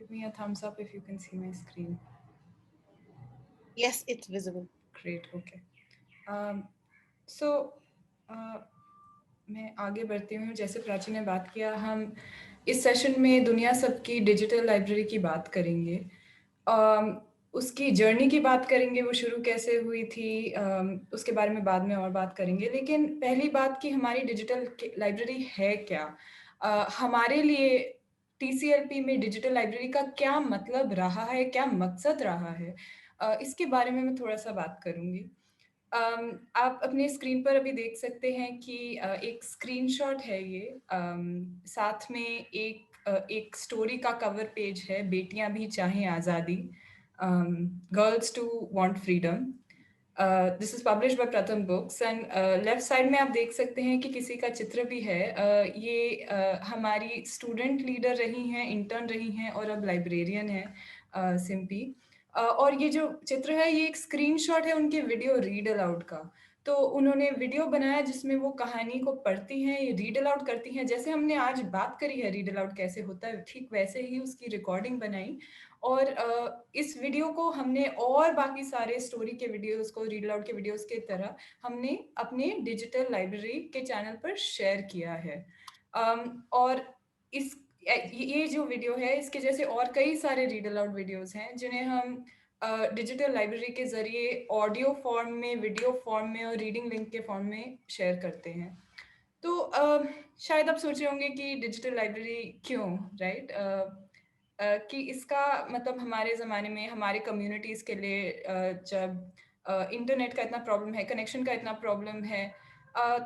Give me a thumbs up if you can see my screen. Yes, it's visible. Great, okay. Um, so uh, मैं आगे बढ़ती हूँ. जैसे प्राची ने बात किया, हम इस सेशन में दुनिया सब की डिजिटल लाइब्रेरी की बात करेंगे. उसकी जर्नी की बात करेंगे, वो शुरू कैसे हुई थी, उसके बारे में बाद में और बात करेंगे. लेकिन पहली बात कि हमारी डिजिटल लाइब्रेरी है क्या. हमारे लिए टीसीएलपी में डिजिटल लाइब्रेरी का क्या मतलब रहा है, क्या मकसद रहा है, इसके बारे में मैं थोड़ा सा बात करूँगी. आप अपने स्क्रीन पर अभी देख सकते हैं कि एक स्क्रीनशॉट है ये. साथ में एक स्टोरी का कवर पेज है, बेटियां भी चाहें आज़ादी, girls too want freedom. This is published by Pratham books. And left side में आप देख सकते हैं कि किसी का चित्र भी है. ये हमारी स्टूडेंट लीडर रही हैं, इंटर्न रही हैं और अब लाइब्रेरियन है, सिम्पी. और ये जो चित्र है, ये एक स्क्रीनशॉट है उनके वीडियो रीड अलाउड का. तो उन्होंने वीडियो बनाया जिसमें वो कहानी को पढ़ती हैं, ये रीड अलाउड करती हैं. जैसे हमने आज बात करी है रीड अलाउड कैसे होता है, ठीक वैसे ही उसकी रिकॉर्डिंग बनाई. और इस वीडियो को हमने और बाकी सारे स्टोरी के वीडियोस को रीड अलाउड के वीडियोस के तरह हमने अपने डिजिटल लाइब्रेरी के चैनल पर शेयर किया है. और इस ये जो वीडियो है, इसके जैसे और कई सारे रीड अलाउड वीडियोस हैं जिन्हें हम डिजिटल लाइब्रेरी के ज़रिए ऑडियो फॉर्म में, वीडियो फॉर्म में और रीडिंग लिंक के फॉर्म में शेयर करते हैं. तो शायद आप सोच रहे होंगे कि डिजिटल लाइब्रेरी क्यों, राइट. कि इसका मतलब हमारे ज़माने में हमारे कम्युनिटीज़ के लिए जब इंटरनेट का इतना प्रॉब्लम है, कनेक्शन का इतना प्रॉब्लम है,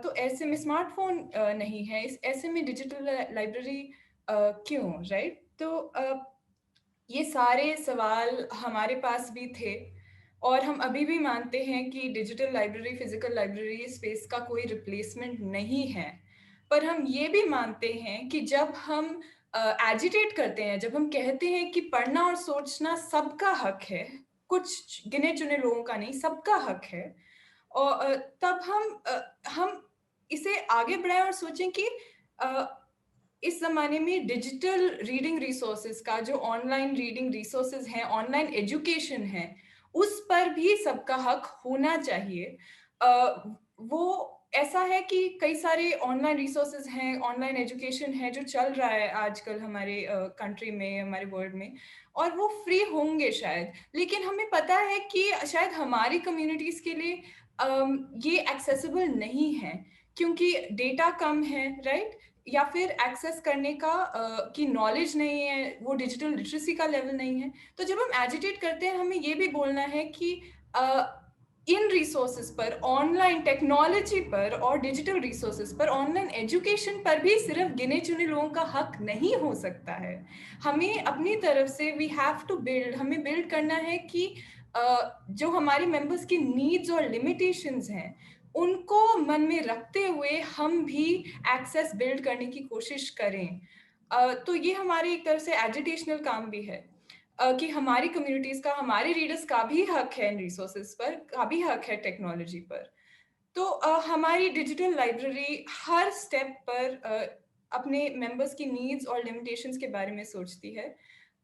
तो ऐसे में स्मार्टफोन नहीं है, इस ऐसे में डिजिटल लाइब्रेरी क्यों, राइट. तो ये सारे सवाल हमारे पास भी थे. और हम अभी भी मानते हैं कि digital library physical library space का कोई रिप्लेसमेंट नहीं है. पर हम ये भी मानते हैं कि जब हम एजिटेट करते हैं, जब हम कहते हैं कि पढ़ना और सोचना सबका हक है, कुछ गिने चुने लोगों का नहीं, सबका हक है. और तब हम इसे आगे बढ़ाएं और सोचें कि अ, इस ज़माने में डिजिटल रीडिंग रिसोर्सेज़ का, जो ऑनलाइन रीडिंग रिसोर्सेज़ हैं, ऑनलाइन एजुकेशन है, उस पर भी सबका हक होना चाहिए. वो ऐसा है कि कई सारे ऑनलाइन रिसोर्सेज़ हैं, ऑनलाइन एजुकेशन है जो चल रहा है आजकल हमारे कंट्री में, हमारे वर्ल्ड में, और वो फ्री होंगे शायद. लेकिन हमें पता है कि शायद हमारी कम्युनिटीज़ के लिए ये एक्सेसिबल नहीं है, क्योंकि डेटा कम है, राइट. या फिर एक्सेस करने का की नॉलेज नहीं है, वो डिजिटल लिटरेसी का लेवल नहीं है. तो जब हम एजिटेट करते हैं, हमें ये भी बोलना है कि इन रिसोर्सेज पर, ऑनलाइन टेक्नोलॉजी पर और डिजिटल रिसोर्सेज पर, ऑनलाइन एजुकेशन पर भी सिर्फ गिने चुने लोगों का हक नहीं हो सकता है. हमें अपनी तरफ से वी हैव टू बिल्ड, हमें बिल्ड करना है कि जो हमारी मेंबर्स की नीड्स और लिमिटेशंस हैं, उनको मन में रखते हुए हम भी एक्सेस बिल्ड करने की कोशिश करें. तो ये हमारे एक तरह से एजुटेशनल काम भी है, कि हमारी कम्युनिटीज़ का, हमारे रीडर्स का भी हक है इन रिसोर्सेज पर, का भी हक है टेक्नोलॉजी पर. तो हमारी डिजिटल लाइब्रेरी हर स्टेप पर अपने मेंबर्स की नीड्स और लिमिटेशंस के बारे में सोचती है.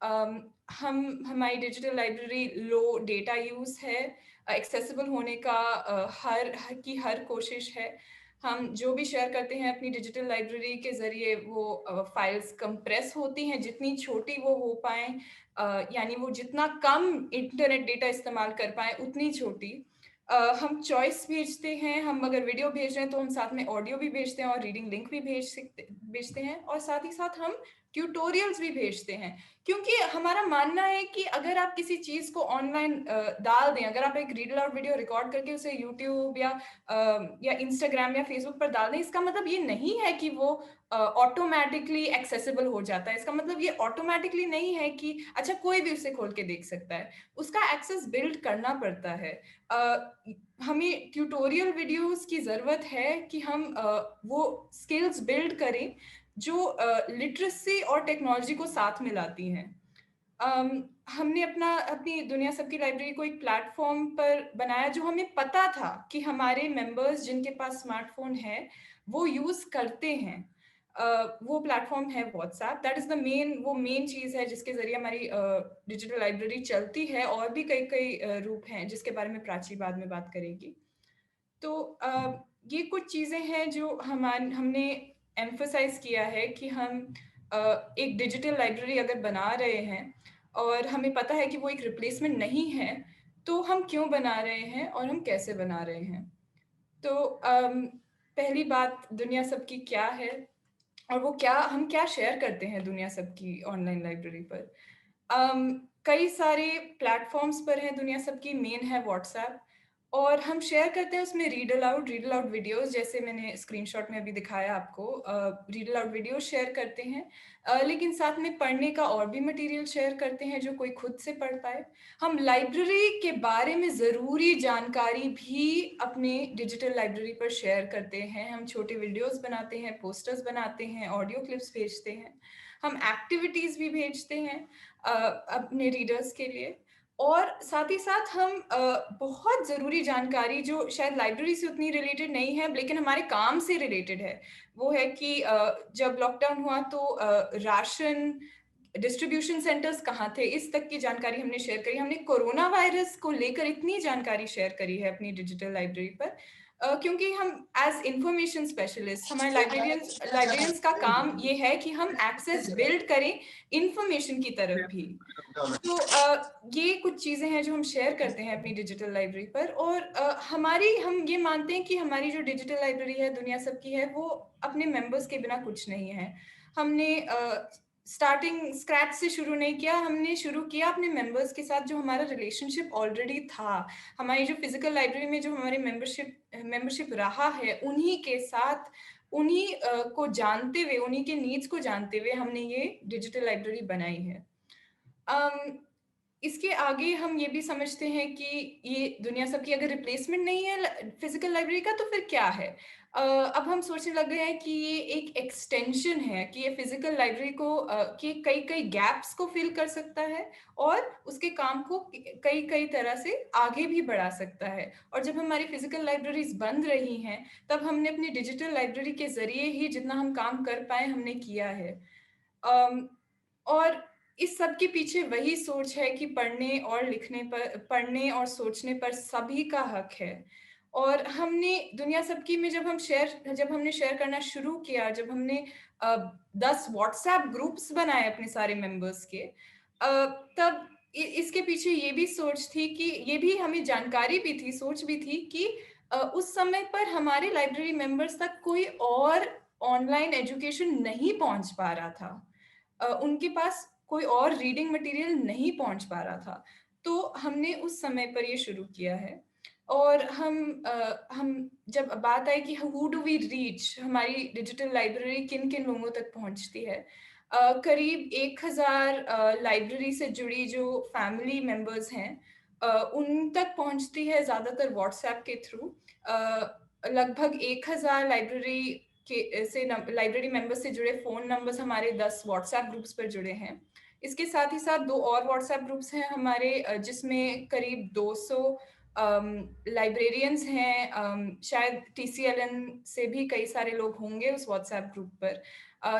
हम हमारी डिजिटल लाइब्रेरी लो डेटा यूज़ है, एक्सेसिबल होने का की हर कोशिश है. हम जो भी शेयर करते हैं अपनी डिजिटल लाइब्रेरी के ज़रिए, वो फाइल्स कंप्रेस होती हैं जितनी छोटी वो हो पाएँ, यानी वो जितना कम इंटरनेट डेटा इस्तेमाल कर पाएँ उतनी छोटी. हम चॉइस भेजते हैं, हम अगर वीडियो भेज रहे हैं तो हम साथ में ऑडियो भी भेजते हैं और रीडिंग लिंक भी भेजते हैं, और साथ ही साथ हम ट्यूटोरियल्स भी भेजते हैं. क्योंकि हमारा मानना है कि अगर आप किसी चीज़ को ऑनलाइन डाल दें, अगर आप एक रीड अलाउड वीडियो रिकॉर्ड करके उसे यूट्यूब या इंस्टाग्राम या फेसबुक पर डाल दें, इसका मतलब ये नहीं है कि वो ऑटोमैटिकली एक्सेसिबल हो जाता है. इसका मतलब ये ऑटोमैटिकली नहीं है कि अच्छा कोई भी उसे खोल के देख सकता है. उसका एक्सेस बिल्ड करना पड़ता है. हमें ट्यूटोरियल वीडियोस की ज़रूरत है कि हम वो स्किल्स बिल्ड करें जो लिटरेसी और टेक्नोलॉजी को साथ में लाती हैं. हमने अपनी दुनिया सबकी लाइब्रेरी को एक प्लेटफॉर्म पर बनाया जो हमें पता था कि हमारे मेंबर्स जिनके पास स्मार्टफोन है वो यूज़ करते हैं. वो प्लेटफॉर्म है WhatsApp. That is the main चीज़ है जिसके ज़रिए हमारी डिजिटल लाइब्रेरी चलती है। और भी कई कई रूप हैं जिसके बारे में प्राची बाद में बात करेगी। तो ये कुछ चीज़ें हैं जो हमने एम्फसाइज किया है कि हम एक डिजिटल लाइब्रेरी अगर बना रहे हैं और हमें पता है कि वो एक रिप्लेसमेंट नहीं है, तो हम क्यों बना रहे हैं और हम कैसे बना रहे हैं। तो पहली बात, दुनिया सबकी क्या है और वो क्या हम क्या शेयर करते हैं दुनिया सबकी ऑनलाइन लाइब्रेरी पर। कई सारे प्लेटफॉर्म्स पर हैं दुनिया सबकी। मेन है व्हाट्सएप, और हम शेयर करते हैं उसमें रीड अलाउड वीडियोस, जैसे मैंने स्क्रीनशॉट में अभी दिखाया आपको। रीड अलाउड वीडियोस शेयर करते हैं, लेकिन साथ में पढ़ने का और भी मटेरियल शेयर करते हैं जो कोई खुद से पढ़ पाए। हम लाइब्रेरी के बारे में ज़रूरी जानकारी भी अपने डिजिटल लाइब्रेरी पर शेयर करते हैं। हम छोटे वीडियोस बनाते हैं, पोस्टर्स बनाते हैं, ऑडियो क्लिप्स भेजते हैं, हम एक्टिविटीज़ भी भेजते हैं अपने रीडर्स के लिए। और साथ ही साथ हम बहुत ज़रूरी जानकारी जो शायद लाइब्रेरी से उतनी रिलेटेड नहीं है लेकिन हमारे काम से रिलेटेड है, वो है कि जब लॉकडाउन हुआ तो राशन डिस्ट्रीब्यूशन सेंटर्स कहाँ थे, इस तक की जानकारी हमने शेयर करी। हमने कोरोना वायरस को लेकर इतनी जानकारी शेयर करी है अपनी डिजिटल लाइब्रेरी पर, क्योंकि हम एज इंफॉर्मेशन स्पेशलिस्ट, हमारे लाइब्रेरियंस का काम ये है कि हम एक्सेस बिल्ड करें इंफॉर्मेशन की तरफ भी। तो ये कुछ चीज़ें हैं जो हम शेयर करते हैं अपनी डिजिटल लाइब्रेरी पर। और हम ये मानते हैं कि हमारी जो डिजिटल लाइब्रेरी है दुनिया सबकी है, वो अपने मेंबर्स के बिना कुछ नहीं है। हमने स्टार्टिंग स्क्रैच से शुरू नहीं किया, हमने शुरू किया अपने मेंबर्स के साथ जो हमारा रिलेशनशिप ऑलरेडी था। हमारी जो फिजिकल लाइब्रेरी में जो हमारे मेंबरशिप रहा है, उन्हीं के साथ, उन्हीं को जानते हुए, उन्हीं के नीड्स को जानते हुए हमने ये डिजिटल लाइब्रेरी बनाई है। अम, इसके आगे हम ये भी समझते हैं कि ये दुनिया सबकी अगर रिप्लेसमेंट नहीं है फिजिकल लाइब्रेरी का, तो फिर क्या है। अब हम सोचने लग गए हैं कि ये एक एक्सटेंशन है, कि ये फिजिकल लाइब्रेरी को के कई कई गैप्स को फिल कर सकता है और उसके काम को कई कई तरह से आगे भी बढ़ा सकता है। और जब हमारी फिजिकल लाइब्रेरीज बंद रही हैं, तब हमने अपनी डिजिटल लाइब्रेरी के जरिए ही जितना हम काम कर पाए हमने किया है। और इस सब के पीछे वही सोच है कि पढ़ने और सोचने पर सभी का हक है। और हमने दुनिया सबकी में जब हमने शेयर करना शुरू किया, जब हमने 10 व्हाट्सएप ग्रुप्स बनाए अपने सारे मेंबर्स के, तब इसके पीछे ये भी सोच थी कि ये भी हमें जानकारी भी थी, सोच भी थी कि उस समय पर हमारे लाइब्रेरी मेंबर्स तक कोई और ऑनलाइन एजुकेशन नहीं पहुंच पा रहा था। उनके पास कोई और रीडिंग मटेरियल नहीं पहुंच पा रहा था। तो हमने उस समय पर ये शुरू किया है। और हम जब बात आई कि हु डू वी रीच, हमारी डिजिटल लाइब्रेरी किन किन लोगों तक पहुंचती है, करीब 1000 लाइब्रेरी से जुड़ी जो फैमिली मेंबर्स हैं, उन तक पहुंचती है ज़्यादातर व्हाट्सएप के थ्रू। लगभग 1000 लाइब्रेरी मेंबर्स से जुड़े फ़ोन नंबर्स हमारे 10 व्हाट्सएप ग्रुप्स पर जुड़े हैं। इसके साथ ही साथ 2 और व्हाट्सएप ग्रुप्स हैं हमारे, जिसमें करीब 200 लाइब्रेरियंस हैं। शायद टीसीएलएन से भी कई सारे लोग होंगे उस व्हाट्सएप ग्रुप पर।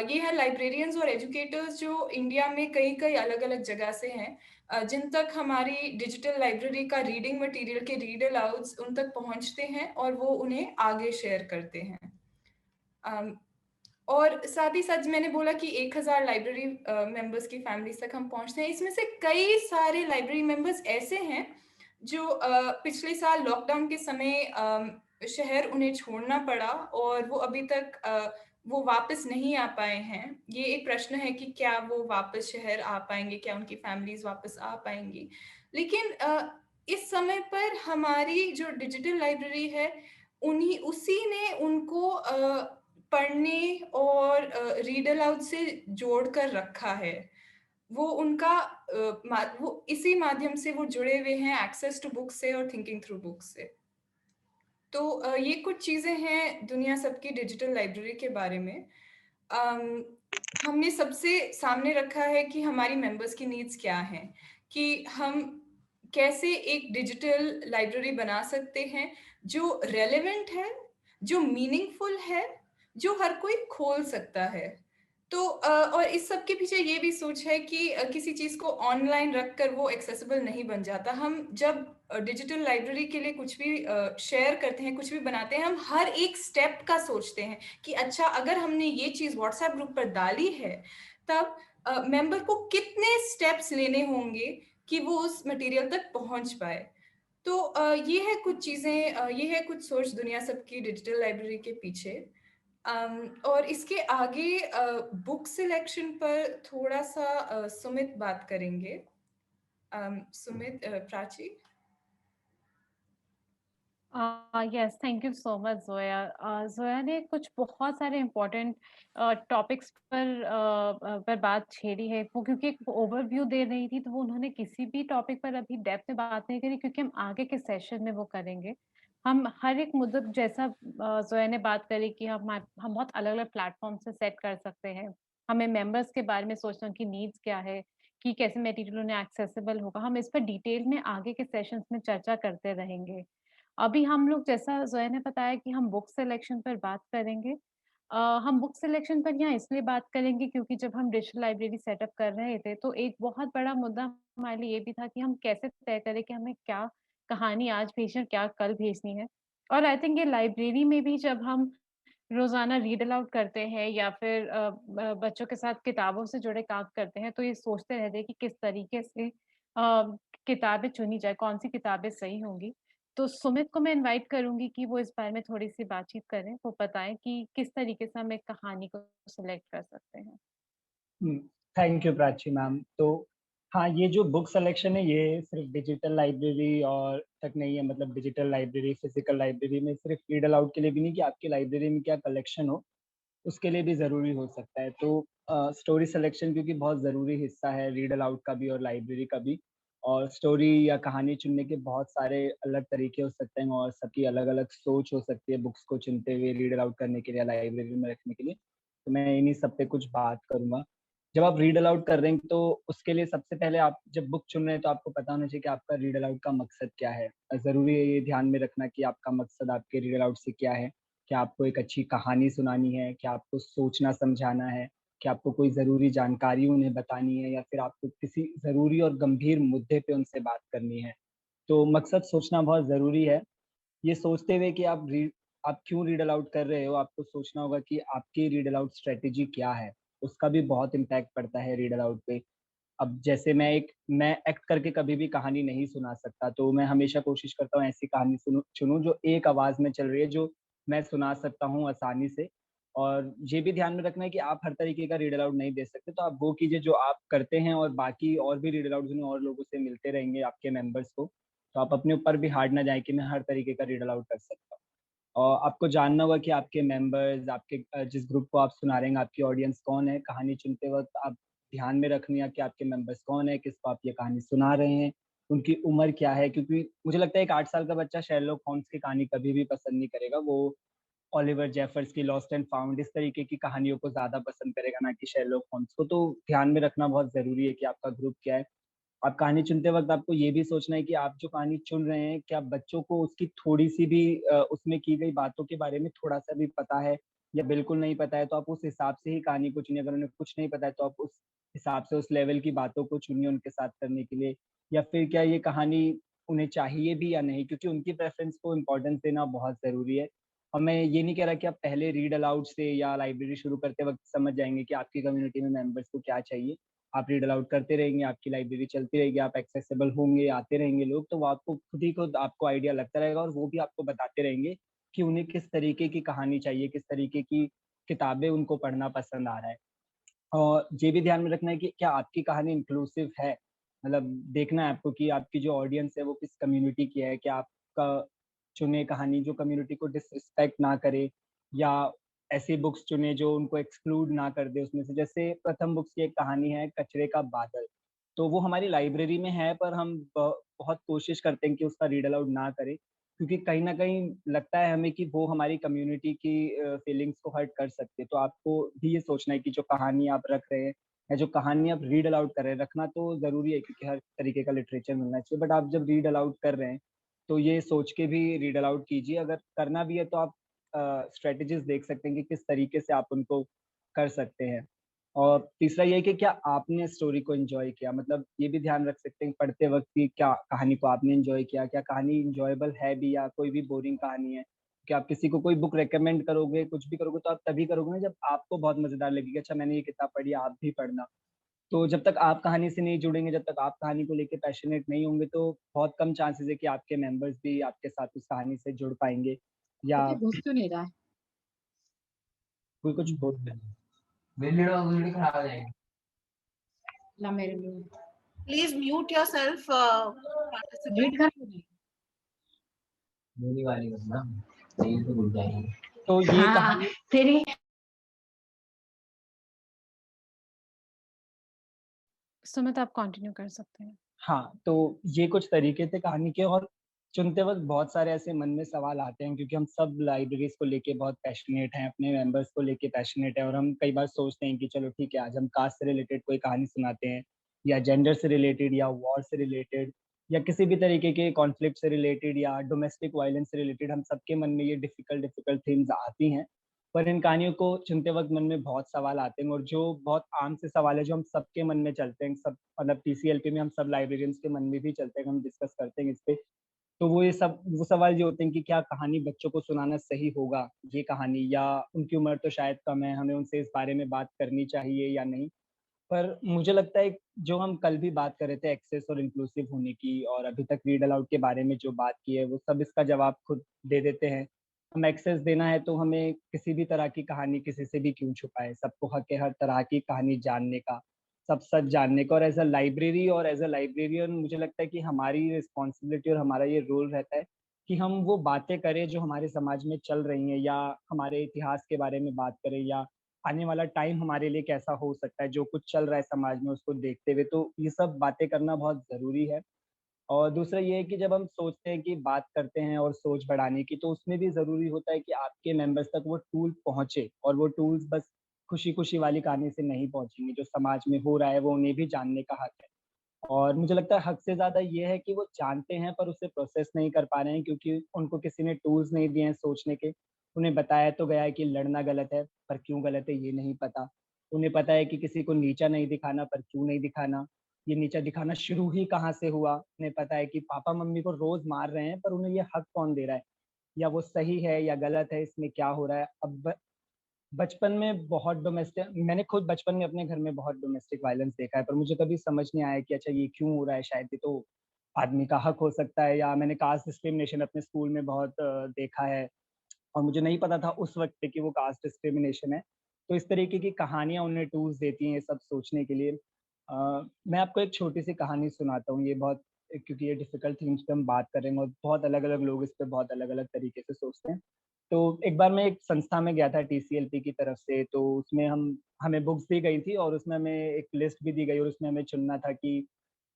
ये हैं लाइब्रेरियंस और एजुकेटर्स जो इंडिया में कई कई अलग अलग जगह से हैं, जिन तक हमारी डिजिटल लाइब्रेरी का रीडिंग मटेरियल के रीड अलाउड्स उन तक पहुंचते हैं और वो उन्हें आगे शेयर करते हैं। और साथ ही साथ मैंने बोला कि 1000 लाइब्रेरी मेंबर्स की फैमिलीज तक हम पहुंचते हैं। इसमें से कई सारे लाइब्रेरी मेंबर्स ऐसे हैं जो पिछले साल लॉकडाउन के समय शहर उन्हें छोड़ना पड़ा और वो अभी तक वो वापस नहीं आ पाए हैं। ये एक प्रश्न है कि क्या वो वापस शहर आ पाएंगे, क्या उनकी फैमिलीज वापस आ पाएंगी। लेकिन इस समय पर हमारी जो डिजिटल लाइब्रेरी है, उसी ने उनको पढ़ने और रीड अलाउड से जोड़कर रखा है। वो उनका वो इसी माध्यम से वो जुड़े हुए हैं, एक्सेस टू बुक्स से और थिंकिंग थ्रू बुक्स से। तो ये कुछ चीज़ें हैं दुनिया सबकी डिजिटल लाइब्रेरी के बारे में। हमने सबसे सामने रखा है कि हमारी मेंबर्स की नीड्स क्या हैं, कि हम कैसे एक डिजिटल लाइब्रेरी बना सकते हैं जो रेलेवेंट है, जो मीनिंगफुल है जो हर कोई खोल सकता है। तो और इस सब के पीछे ये भी सोच है कि किसी चीज़ को ऑनलाइन रखकर वो एक्सेसिबल नहीं बन जाता। हम जब डिजिटल लाइब्रेरी के लिए कुछ भी शेयर करते हैं, कुछ भी बनाते हैं, हम हर एक स्टेप का सोचते हैं कि अच्छा अगर हमने ये चीज़ व्हाट्सएप ग्रुप पर डाली है, तब मेंबर को कितने स्टेप्स लेने होंगे कि वो उस मटेरियल तक पहुँच पाए। तो ये है कुछ चीज़ें, ये है कुछ सोच दुनिया सब की डिजिटल लाइब्रेरी के पीछे। और इसके आगे बुक सिलेक्शन पर थोड़ा-सा सुमित बात करेंगे। Sumit, Prachi? Yes, thank you so much Zoya. Zoya ने कुछ बहुत सारे इम्पोर्टेंट टॉपिक्स पर बात छेड़ी है। वो क्योंकि एक ओवरव्यू दे रही थी, तो वो उन्होंने किसी भी टॉपिक पर अभी डेप्थ में बात नहीं करी, क्योंकि हम आगे के सेशन में वो करेंगे। हम हर एक मुद्दा, जैसा ज़ोया ने बात करी कि हम बहुत अलग-अलग प्लेटफ़ॉर्म से सेट कर सकते हैं। हमें मेंबर्स के बारे में सोचना, उनकी नीड्स क्या है, कि कैसे मटेरियल उन्हें एक्सेसिबल होगा। हम इस पर डिटेल में आगे के सेशंस में चर्चा करते रहेंगे। अभी हम लोग, जैसा ज़ोया ने बताया, कि हम बुक सिलेक्शन पर बात करेंगे। हम बुक सिलेक्शन पर यहाँ इसलिए बात करेंगे क्योंकि जब हम डिजिटल लाइब्रेरी सेटअप कर रहे थे, तो एक बहुत बड़ा मुद्दा हमारे लिए ये भी था कि हम कैसे तय करें कि हमें क्या कहानी आज भेजनी है और क्या कल भेजनी है। और आई थिंक ये लाइब्रेरी में भी जब हम रोज़ाना रीड अलाउड करते हैं या फिर बच्चों के साथ किताबों से जुड़े काम करते हैं, तो ये सोचते रहते हैं कि किस तरीके से किताबें चुनी जाए, कौन-सी किताबें सही होंगी। तो सुमित को मैं इनवाइट करूँगी कि वो इस बारे में थोड़ी-सी बातचीत करें, वो बताएँ कि किस तरीके से हम एक कहानी को सिलेक्ट कर सकते हैं। Thank you Prachi ma'am. तो हाँ, ये जो बुक सिलेक्शन है ये सिर्फ डिजिटल लाइब्रेरी और तक नहीं है, मतलब डिजिटल लाइब्रेरी, फिजिकल लाइब्रेरी में सिर्फ रीड अलाउड के लिए भी नहीं कि आपकी लाइब्रेरी में क्या कलेक्शन हो, उसके लिए भी ज़रूरी हो सकता है। तो स्टोरी सिलेक्शन क्योंकि बहुत ज़रूरी हिस्सा है रीड अलाउड का भी और लाइब्रेरी का भी। और स्टोरी या कहानी चुनने के बहुत सारे अलग तरीके हो सकते हैं और सबकी अलग-अलग सोच हो सकती है बुक्स को चुनते हुए रीड अलाउड करने के लिए या लाइब्रेरी में रखने के लिए। तो मैं इन्हीं सब पे कुछ बात करूँगा। जब आप रीड अलाउड कर रहे हैं तो उसके लिए सबसे पहले आप जब बुक चुन रहे हैं तो आपको पता होना चाहिए कि आपका रीड अलाउड का मकसद क्या है। ज़रूरी है ये ध्यान में रखना कि आपका मकसद आपके रीड अलाउड से क्या है। क्या आपको एक अच्छी कहानी सुनानी है? क्या आपको सोचना समझाना है? क्या आपको कोई ज़रूरी जानकारी उन्हें बतानी है या फिर आपको किसी ज़रूरी और गंभीर मुद्दे पे उनसे बात करनी है? तो मकसद सोचना बहुत ज़रूरी है। ये सोचते हुए कि आप क्यों रीड अलाउड कर रहे हो, आपको सोचना होगा कि आपकी रीड अलाउड स्ट्रैटेजी क्या है? उसका भी बहुत इम्पैक्ट पड़ता है रीड अलाउड पे। अब जैसे मैं एक्ट करके कभी भी कहानी नहीं सुना सकता, तो मैं हमेशा कोशिश करता हूँ ऐसी कहानी चुनूँ जो एक आवाज़ में चल रही है, जो मैं सुना सकता हूँ आसानी से। और ये भी ध्यान में रखना है कि आप हर तरीके का रीड अलाउड नहीं दे सकते, तो आप वो कीजिए जो आप करते हैं और बाकी और भी रीड अलाउड सुनें और लोगों से मिलते रहेंगे आपके मेंबर्स को। तो आप अपने ऊपर भी हार्ड ना जाएँ कि मैं हर तरीके का रीड अलाउड कर सकता हूँ। और आपको जानना होगा कि आपके मेंबर्स, जिस ग्रुप को आप सुना रहे हैं, आपकी ऑडियंस कौन है? कहानी चुनते वक़्त आप ध्यान में रखनी है कि आपके मेंबर्स कौन है, किसको आप ये कहानी सुना रहे हैं, उनकी उम्र क्या है? क्योंकि मुझे लगता है एक 8 साल का बच्चा शेरलॉक होम्स की कहानी कभी भी पसंद नहीं करेगा। वो ओलिवर जेफर्स की लॉस्ट एंड फाउंड इस तरीके की कहानियों को ज़्यादा पसंद करेगा, ना कि शेरलॉक होम्स को। तो ध्यान में रखना बहुत ज़रूरी है कि आपका ग्रुप क्या है। आप कहानी चुनते वक़्त आपको ये भी सोचना है कि आप जो कहानी चुन रहे हैं, क्या बच्चों को उसकी थोड़ी-सी भी उसमें की गई बातों के बारे में थोड़ा-सा भी पता है या बिल्कुल नहीं पता है, तो आप उस हिसाब से ही कहानी को चुनिए। अगर उन्हें कुछ नहीं पता है, तो आप उस हिसाब से उस लेवल की बातों को चुनिए उनके साथ करने के लिए। या फिर क्या ये कहानी उन्हें चाहिए भी या नहीं, क्योंकि उनकी प्रेफ़रेंस को इम्पोर्टेंस देना बहुत ज़रूरी है। और मैं ये नहीं कह रहा कि आप पहले रीड अलाउड से या लाइब्रेरी शुरू करते वक़्त समझ जाएँगे कि आपकी कम्युनिटी में मेंबर्स को क्या चाहिए। आप रीड अलाउड करते रहेंगे, आपकी लाइब्रेरी चलती रहेगी, आप एक्सेसिबल होंगे, आते रहेंगे लोग, तो वो आपको खुद ही खुद आपको आइडिया लगता रहेगा और वो भी आपको बताते रहेंगे कि उन्हें किस तरीके की कहानी चाहिए, किस तरीके की किताबें उनको पढ़ना पसंद आ रहा है। और ये भी ध्यान में रखना है कि क्या आपकी कहानी इंक्लूसिव है? मतलब देखना है आपको कि आपकी जो ऑडियंस है वो किस कम्युनिटी की है, क्या आपका चुने कहानी जो कम्युनिटी को डिसरिस्पेक्ट ना करे या ऐसी बुक्स चुने जो उनको एक्सक्लूड ना कर दे उसमें से। जैसे प्रथम बुक्स की एक कहानी है कचरे का बादल, तो वो हमारी लाइब्रेरी में है पर हम बहुत कोशिश करते हैं कि उसका रीड अलाउड ना करें, क्योंकि कहीं न कहीं लगता है हमें कि वो हमारी कम्युनिटी की फीलिंग्स को हर्ट कर सकती है। तो आपको भी ये सोचना है कि जो कहानी आप रख रहे हैं या जो कहानी आप रीड अलाउड कर रहे हैं, रखना तो ज़रूरी है क्योंकि हर तरीके का लिटरेचर मिलना चाहिए। बट आप जब रीड अलाउड कर रहे हैं, तो ये सोच के भी रीड अलाउड कीजिए। अगर करना भी है तो आप स्ट्रेटजीज देख सकते हैं कि किस तरीके से आप उनको कर सकते हैं। और तीसरा ये है कि क्या आपने स्टोरी को एन्जॉय किया? मतलब ये भी ध्यान रख सकते हैं पढ़ते वक़्त कि क्या कहानी को आपने एन्जॉय किया? क्या कहानी एन्जॉयबल है भी या कोई भी बोरिंग कहानी है? कि आप किसी को कोई बुक रिकमेंड करोगे, कुछ भी करोगे तो आप तभी करोगे ना जब आपको बहुत मज़ेदार लगेगी, अच्छा मैंने ये किताब पढ़ी, आप भी पढ़ना। तो जब तक आप कहानी से नहीं जुड़ेंगे, जब तक आप कहानी को लेके पैशनेट नहीं होंगे, तो बहुत कम चांसेस है कि आपके मेंबर्स भी आपके साथ उस कहानी से जुड़ पाएँगे या ये घुस क्यों नहीं रहा है? कोई कुछ बोल दे। वीडियो खराब हो जाएगी। ला मेरे लिए Please mute yourself, participant. Read कर लीजिए। मेरी वाली बस ना यही तो भूल जाएंगे। तो ये हाँ कहानी तेरी सुमित आप कंटिन्यू कर सकते हैं। हाँ, तो ये कुछ तरीके थे कहानी के और चुनते वक़्त बहुत सारे ऐसे मन में सवाल आते हैं क्योंकि हम सब लाइब्रेरीज़ को लेके बहुत पैशनेट हैं, अपने मेंबर्स को लेके पैशनेट हैं और हम कई बार सोचते हैं कि चलो ठीक है, आज हम कास्ट से रिलेटेड कोई कहानी सुनाते हैं या जेंडर से रिलेटेड या वॉर से रिलेटेड या किसी भी तरीके के कॉन्फ्लिक्ट से रिलेटेड या डोमेस्टिक वायलेंस से रिलेटेड हम सबके मन में ये डिफ़िकल्ट थीम्स आती हैं। पर इन कहानियों को चुनते वक़्त मन में बहुत सवाल आते हैं और जो बहुत आम से सवाल है जो हम सबके मन में चलते हैं, सब मतलब टीसीएलपी में हम सब लाइब्रेरियंस के मन में भी चलते हैं, हम डिस्कस करते हैं इस पे। तो वो सवाल ये होते हैं कि क्या कहानी बच्चों को सुनाना सही होगा, ये कहानी या उनकी उम्र तो शायद कम है, हमें उनसे इस बारे में बात करनी चाहिए या नहीं? पर मुझे लगता है जो हम कल भी बात कर रहे थे एक्सेस और इंक्लूसिव होने की और अभी तक रीड अलाउड के बारे में जो बात की है, वो सब इसका जवाब खुद दे देते हैं। हम एक्सेस देना है तो हमें किसी भी तरह की कहानी किसी से भी क्यों छुपाएँ? सबको हक है हर तरह की कहानी जानने का, सब सच जानने का और एज़ अ लाइब्रेरी और एज़ अ लाइब्रेरियन मुझे लगता है कि हमारी रिस्पॉन्सिबिलिटी और हमारा ये रोल रहता है कि हम वो बातें करें जो हमारे समाज में चल रही हैं या हमारे इतिहास के बारे में बात करें या आने वाला टाइम हमारे लिए कैसा हो सकता है, जो कुछ चल रहा है समाज में उसको देखते हुए, तो ये सब बातें करना बहुत ज़रूरी है। और दूसरा ये है कि जब हम सोचते हैं कि बात करते हैं और सोच बढ़ाने की, तो उसमें भी ज़रूरी होता है कि आपके मेंबर्स तक वो टूल पहुँचे और वो टूल्स बस खुशी-खुशी वाली कहानी से नहीं पहुँचेंगे, जो समाज में हो रहा है, वो उन्हें भी जानने का हक है। और मुझे लगता है हद से ज़्यादा ये है कि वो जानते हैं पर उसे प्रोसेस नहीं कर पा रहे हैं क्योंकि उनको किसी ने टूल्स नहीं दिए हैं सोचने के। उन्हें बताया तो गया है कि लड़ना गलत है, पर क्यों गलत है ये नहीं पता। उन्हें पता है कि किसी को नीचा नहीं दिखाना पर क्यों नहीं दिखाना। ये नीचा दिखाना शुरू ही कहाँ से हुआ? उन्हें पता है कि पापा-मम्मी को रोज़ मार रहे हैं पर उन्हें ये हक कौन दे रहा है? या वो सही है या गलत है, इसमें क्या हो रहा है? अब बचपन में बहुत डोमेस्टिक मैंने खुद बचपन में अपने घर में बहुत डोमेस्टिक वायलेंस देखा है, पर मुझे कभी समझ नहीं आया कि अच्छा ये क्यों हो रहा है? शायद ये तो आदमी का हक हो सकता है या मैंने कास्ट डिस्क्रिमिनेशन अपने स्कूल में बहुत देखा है और मुझे नहीं पता था उस वक़्त पे कि वो कास्ट डिस्क्रिमिनेशन है। तो इस तरीके की कहानियाँ उन्हें टूल्स देती हैं ये सब सोचने के लिए। मैं आपको एक छोटी-सी कहानी सुनाता हूँ, ये बहुत क्योंकि ये डिफ़िकल्ट थीम्स पे हम बात कर रहे हैं और बहुत अलग-अलग लोग इस पे बहुत अलग-अलग तरीके से सोचते हैं। तो एक बार मैं एक संस्था में गया था टीसीएलपी की तरफ से, तो उसमें हमें बुक्स दी गई थी और उसमें हमें एक लिस्ट भी दी गई और उसमें हमें चुनना था कि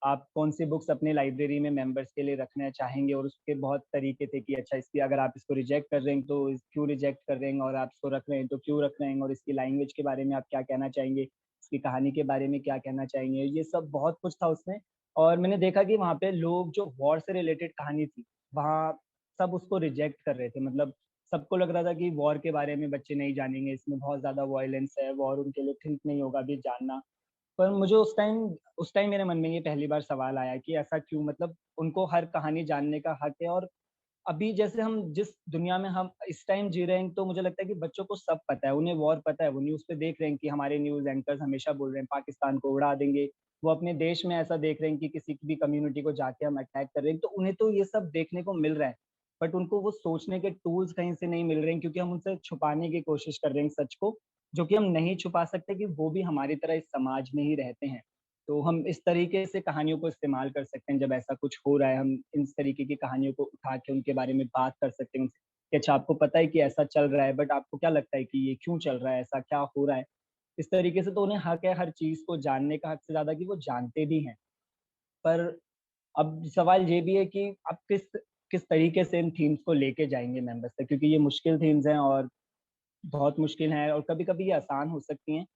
आप कौन-सी बुक्स अपनी लाइब्रेरी में मेंबर्स के लिए रखना चाहेंगे और उसके बहुत तरीके थे कि अच्छा इसकी अगर आप इसको रिजेक्ट कर रहे हैं तो क्यों रिजेक्ट कर रहे हैं और आप इसको रख रहे हैं तो क्यों रख रहे हैं और इसकी लैंग्वेज के बारे में आप क्या कहना चाहेंगे, इसकी कहानी के बारे में क्या कहना चाहेंगे, ये सब बहुत कुछ था उसमें। और मैंने देखा कि वहाँ पे लोग जो वॉर से रिलेटेड कहानी थी, वहाँ सब उसको रिजेक्ट कर रहे थे। मतलब सबको लग रहा था कि वॉर के बारे में बच्चे नहीं जानेंगे, इसमें बहुत ज़्यादा वायलेंस है, वॉर उनके लिए ठीक नहीं होगा अभी जानना। पर मुझे उस टाइम मेरे मन में ये पहली बार सवाल आया कि ऐसा क्यों? मतलब उनको हर कहानी जानने का हक है और अभी जैसे हम जिस दुनिया में हम इस टाइम जी रहे हैं, तो मुझे लगता है कि बच्चों को सब पता है, उन्हें वॉर पता है, वो न्यूज़ पे देख रहे हैं कि हमारे न्यूज़ एंकर्स हमेशा बोल रहे हैं पाकिस्तान को उड़ा देंगे। वो अपने देश में ऐसा देख रहे हैं कि किसी की भी कम्युनिटी को जाके हम अटैक कर रहे हैं, तो उन्हें तो ये सब देखने को मिल रहा है। बट उनको वो सोचने के टूल्स कहीं से नहीं मिल रहे हैं क्योंकि हम उनसे छुपाने की कोशिश कर रहे हैं सच को, जो कि हम नहीं छुपा सकते कि वो भी हमारी तरह इस समाज में ही रहते हैं। तो हम इस तरीके से कहानियों को इस्तेमाल कर सकते हैं जब ऐसा कुछ हो रहा है, हम इस तरीके की कहानियों को उठा के उनके बारे में बात कर सकते हैं उनसे कि अच्छा आपको पता है कि ऐसा चल रहा है बट आपको क्या लगता है कि ये क्यों चल रहा है, ऐसा क्या हो रहा है? इस तरीके से तो उन्हें हक है हर चीज़ को जानने का हद से ज़्यादा कि वो जानते भी हैं। पर अब सवाल ये भी है कि आप किस तरीके से इन थीम्स को लेके जाएँगे मेंबर्स तक क्योंकि ये मुश्किल थीम्स हैं और बहुत मुश्किल हैं और कभी-कभी ये आसान हो सकती हैं।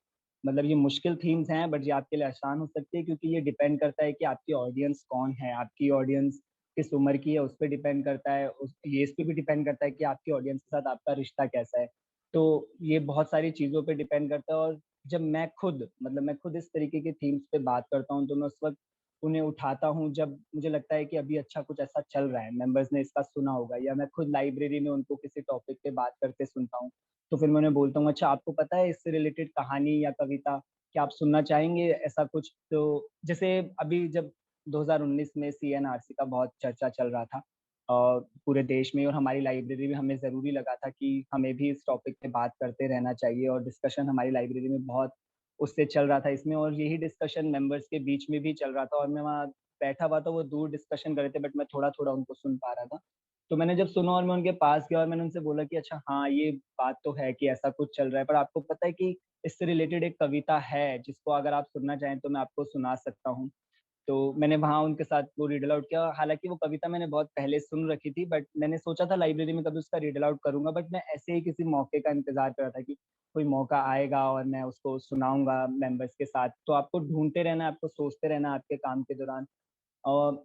मतलब ये मुश्किल थीम्स हैं बट ये आपके लिए आसान हो सकती है क्योंकि ये डिपेंड करता है कि आपकी ऑडियंस कौन है, आपकी ऑडियंस किस उम्र की है उस पे डिपेंड करता है, उस एज पे भी डिपेंड करता है कि आपकी ऑडियंस के साथ आपका रिश्ता कैसा है। तो ये बहुत सारी चीज़ों पे डिपेंड करता है और जब मैं खुद इस तरीके के थीम्स पे बात करता हूँ, तो मैं उस वक़्त उन्हें उठाता हूँ जब मुझे लगता है कि अभी अच्छा कुछ ऐसा चल रहा है, मेंबर्स ने इसका सुना होगा या मैं खुद लाइब्रेरी में उनको किसी टॉपिक पे बात करते सुनता हूँ। तो फिर मैं उन्हें बोलता हूँ, "अच्छा आपको पता है इससे रिलेटेड कहानी या कविता, क्या आप सुनना चाहेंगे ऐसा कुछ?" तो जैसे अभी जब 2019 में सीएनआरसी का बहुत चर्चा चल रहा था पूरे देश में और हमारी लाइब्रेरी में हमें ज़रूरी लगा था कि हमें भी इस टॉपिक पे बात करते रहना चाहिए और डिस्कशन हमारी लाइब्रेरी में बहुत उससे चल रहा था इसमें और यही डिस्कशन मेंबर्स के बीच में भी चल रहा था और मैं वहाँ बैठा हुआ था, वो दूर डिस्कशन कर रहे थे बट मैं थोड़ा-थोड़ा उनको सुन पा रहा था। तो मैंने जब सुना और मैं उनके पास गया और मैंने उनसे बोला कि अच्छा हाँ, ये बात तो है कि ऐसा कुछ चल रहा है, पर आपको पता है कि इससे रिलेटेड एक कविता है, जिसको अगर आप सुनना चाहें तो मैं आपको सुना सकता हूँ। तो मैंने वहाँ उनके साथ वो रीड अलाउड किया, हालाँकि वो कविता मैंने बहुत पहले सुन रखी थी बट मैंने सोचा था लाइब्रेरी में कभी उसका रीड अलाउड करूँगा बट मैं ऐसे ही किसी मौके का इंतज़ार कर रहा था कि कोई मौका आएगा और मैं उसको सुनाऊँगा मेंबर्स के साथ। तो आपको ढूँढते रहना है, आपको सोचते रहना है आपके काम के दौरान। और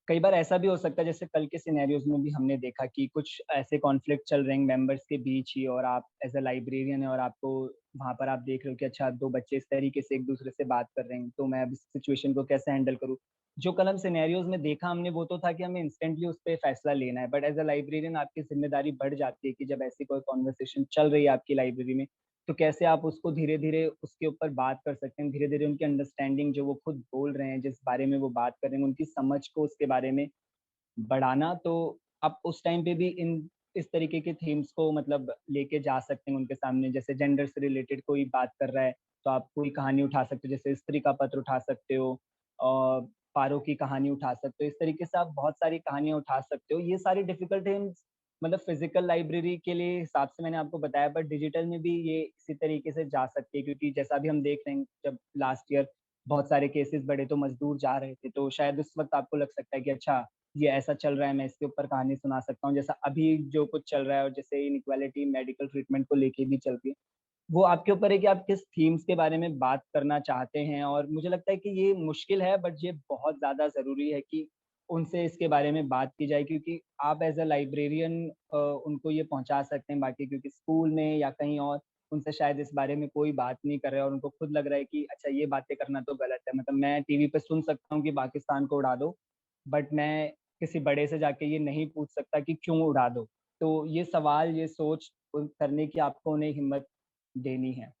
कई बार ऐसा भी हो सकता है जैसे कल के सिनेरियोज़ में भी हमने देखा कि कुछ ऐसे कॉन्फ्लिक्ट चल रहे हैं मेंबर्स के बीच ही और आप एज़ अ लाइब्रेरियन हैं और आपको वहाँ पर आप देख रहे हो कि अच्छा 2 बच्चे इस तरीके से एक-दूसरे से बात कर रहे हैं, तो मैं अब इस सिचुएशन को कैसे हैंडल करूँ? जो कल हम सिनेरियोज़ में देखा हमने वो तो था कि हमें इंस्टेंटली उस पे फैसला लेना है, बट एज़ अ लाइब्रेरियन आपकी ज़िम्मेदारी बढ़ जाती है कि जब ऐसी कोई कन्वर्सेशन चल रही है आपकी लाइब्रेरी में, तो कैसे आप उसको धीरे-धीरे उसके ऊपर बात कर सकते हैं, धीरे-धीरे उनकी अंडरस्टैंडिंग जो वो खुद बोल रहे हैं, जिस बारे में वो बात कर रहे हैं, उनकी समझ को उसके बारे में बढ़ाना, तो आप उस टाइम पे भी इन इस तरीके के थीम्स को मतलब लेके जा सकते हैं उनके सामने। जैसे जेंडर से रिलेटेड कोई बात कर रहा है, तो आप कोई कहानी उठा सकते हो, जैसे स्त्री का पत्र उठा सकते हो पारो की कहानी उठा सकते हो। इस तरीके से आप बहुत सारी कहानियाँ उठा सकते हो। ये सारी डिफ़िकल्ट थीम्स मतलब फ़िज़िकल लाइब्रेरी के लिए हिसाब से मैंने आपको बताया, बट डिजिटल में भी ये इसी तरीके से जा सकती है क्योंकि जैसा अभी हम देख रहे हैं, जब लास्ट ईयर बहुत सारे केसेज़ बढ़े, तो मज़दूर जा रहे थे, तो शायद उस वक़्त आपको लग सकता है कि अच्छा ये ऐसा चल रहा है, मैं इसके ऊपर कहानी सुना सकता हूँ। जैसा अभी जो कुछ चल रहा है और जैसे इनइक्वालिटी मेडिकल ट्रीटमेंट को लेके भी चल रही है, वो आपके ऊपर है कि आप किस थीम्स के बारे में बात करना चाहते हैं और मुझे लगता है कि ये मुश्किल है बट ये बहुत ज़्यादा ज़रूरी है कि उनसे इसके बारे में बात की जाए क्योंकि आप एज़ अ लाइब्रेरियन उनको ये पहुँचा सकते हैं बाकी क्योंकि स्कूल में या कहीं और उनसे शायद इस बारे में कोई बात नहीं कर रहा है और उनको खुद लग रहा है कि अच्छा ये बातें करना तो गलत है। मतलब मैं टीवी पे सुन सकता हूँ कि पाकिस्तान को उड़ा दो, बट मैं किसी बड़े से जाके ये नहीं पूछ सकता कि क्यों उड़ा दो? तो ये सवाल, ये सोच करने की आपको उन्हें हिम्मत देनी है।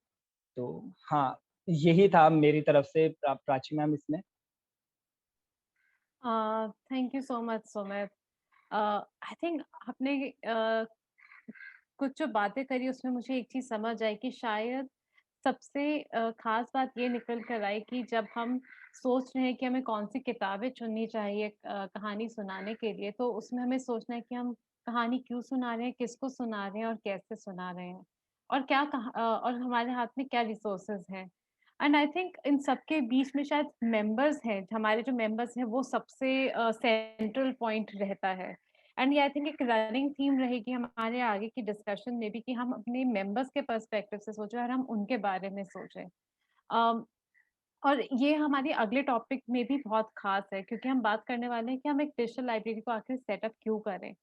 तो हाँ, यही था मेरी तरफ से प्राची मैम इसमें। Thank you so much Sumit. I think आपने कुछ जो बातें करी उसमें मुझे एक चीज़ समझ आई कि शायद सबसे ख़ास बात ये निकल कर आई कि जब हम सोच रहे हैं कि हमें कौन-सी किताबें चुननी चाहिए कहानी सुनाने के लिए, तो उसमें हमें सोचना है कि हम कहानी क्यों सुना रहे हैं, किसको सुना रहे हैं और कैसे सुना रहे हैं। और और हमारे हाथ में क्या रिसोर्सेज़ हैं। एंड आई थिंक इन सबके बीच में शायद मेंबर्स हैं, हमारे जो मेंबर्स हैं वो सबसे सेंट्रल पॉइंट रहता है। एंड ये आई थिंक एक रनिंग थीम रहेगी हमारे आगे की डिस्कशन में भी कि हम अपने मेंबर्स के पर्सपेक्टिव से सोचें और हम उनके बारे में सोचें। अम, और ये हमारी अगले टॉपिक में भी बहुत खास है क्योंकि हम बात करने वाले हैं कि हम एक डिजिटल लाइब्रेरी को आखिर सेटअप क्यों करें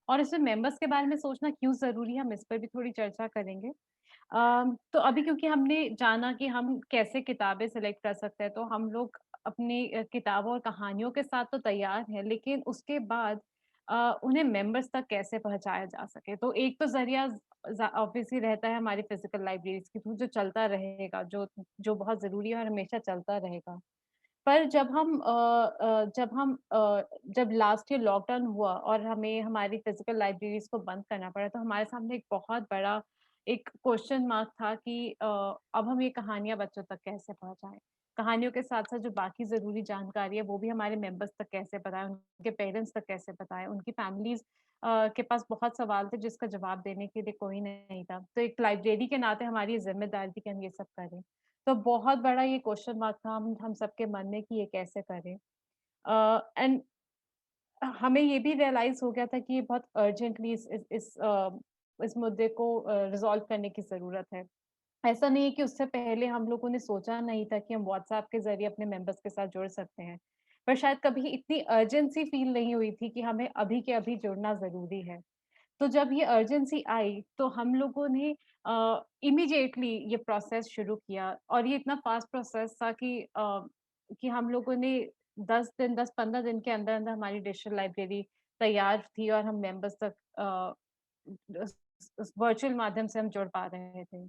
और इसमें मेंबर्स के बारे में सोचना क्यों ज़रूरी है, हम इस पर भी थोड़ी चर्चा करेंगे। तो अभी क्योंकि हमने जाना कि हम कैसे किताबें सेलेक्ट कर सकते हैं, तो हम लोग अपनी किताबों और कहानियों के साथ तो तैयार हैं, लेकिन उसके बाद उन्हें मेंबर्स तक कैसे पहुँचाया जा सके। तो एक तो ज़रिया ऑब्वियसली रहता है हमारी फिजिकल लाइब्रेरीज़ के थ्रू जो चलता रहेगा, जो जो बहुत ज़रूरी है और हमेशा चलता रहेगा। पर जब लास्ट ईयर लॉकडाउन हुआ और हमें हमारी फिजिकल लाइब्रेरीज़ को बंद करना पड़ा, तो हमारे सामने एक बहुत बड़ा एक क्वेश्चन मार्क था कि अब हम ये कहानियाँ बच्चों तक कैसे पहुँचाएँ? कहानियों के साथ-साथ जो बाकी ज़रूरी जानकारी है, वो भी हमारे मेंबर्स तक कैसे बताएँ, उनके पेरेंट्स तक कैसे बताएँ? उनकी फैमिलीज़ के पास बहुत सवाल थे जिसका जवाब देने के लिए कोई नहीं था। तो एक लाइब्रेरी के नाते हमारी ये ज़िम्मेदारी थी कि हम ये सब करें। तो बहुत बड़ा ये क्वेश्चन मार्क था हम सबके मन में कि ये कैसे करें? एंड हमें ये भी रियलाइज़ हो गया था कि ये बहुत अर्जेंटली इस मुद्दे को रिज़ॉल्व करने की ज़रूरत है। ऐसा नहीं है कि उससे पहले हम लोगों ने सोचा नहीं था कि हम व्हाट्सएप के ज़रिए अपने मेंबर्स के साथ जुड़ सकते हैं। पर शायद कभी इतनी अर्जेंसी फ़ील नहीं हुई थी कि हमें अभी के अभी जुड़ना ज़रूरी है। तो जब ये अर्जेंसी आई तो हम लोगों ने इमीडिएटली ये प्रोसेस शुरू किया और ये इतना फास्ट प्रोसेस था कि हम लोगों ने 10-15 दिन के अंदर-अंदर हमारी डिजिटल लाइब्रेरी तैयार थी और हम मेंबर्स तक उस वर्चुअल माध्यम से हम जुड़ पा रहे थे।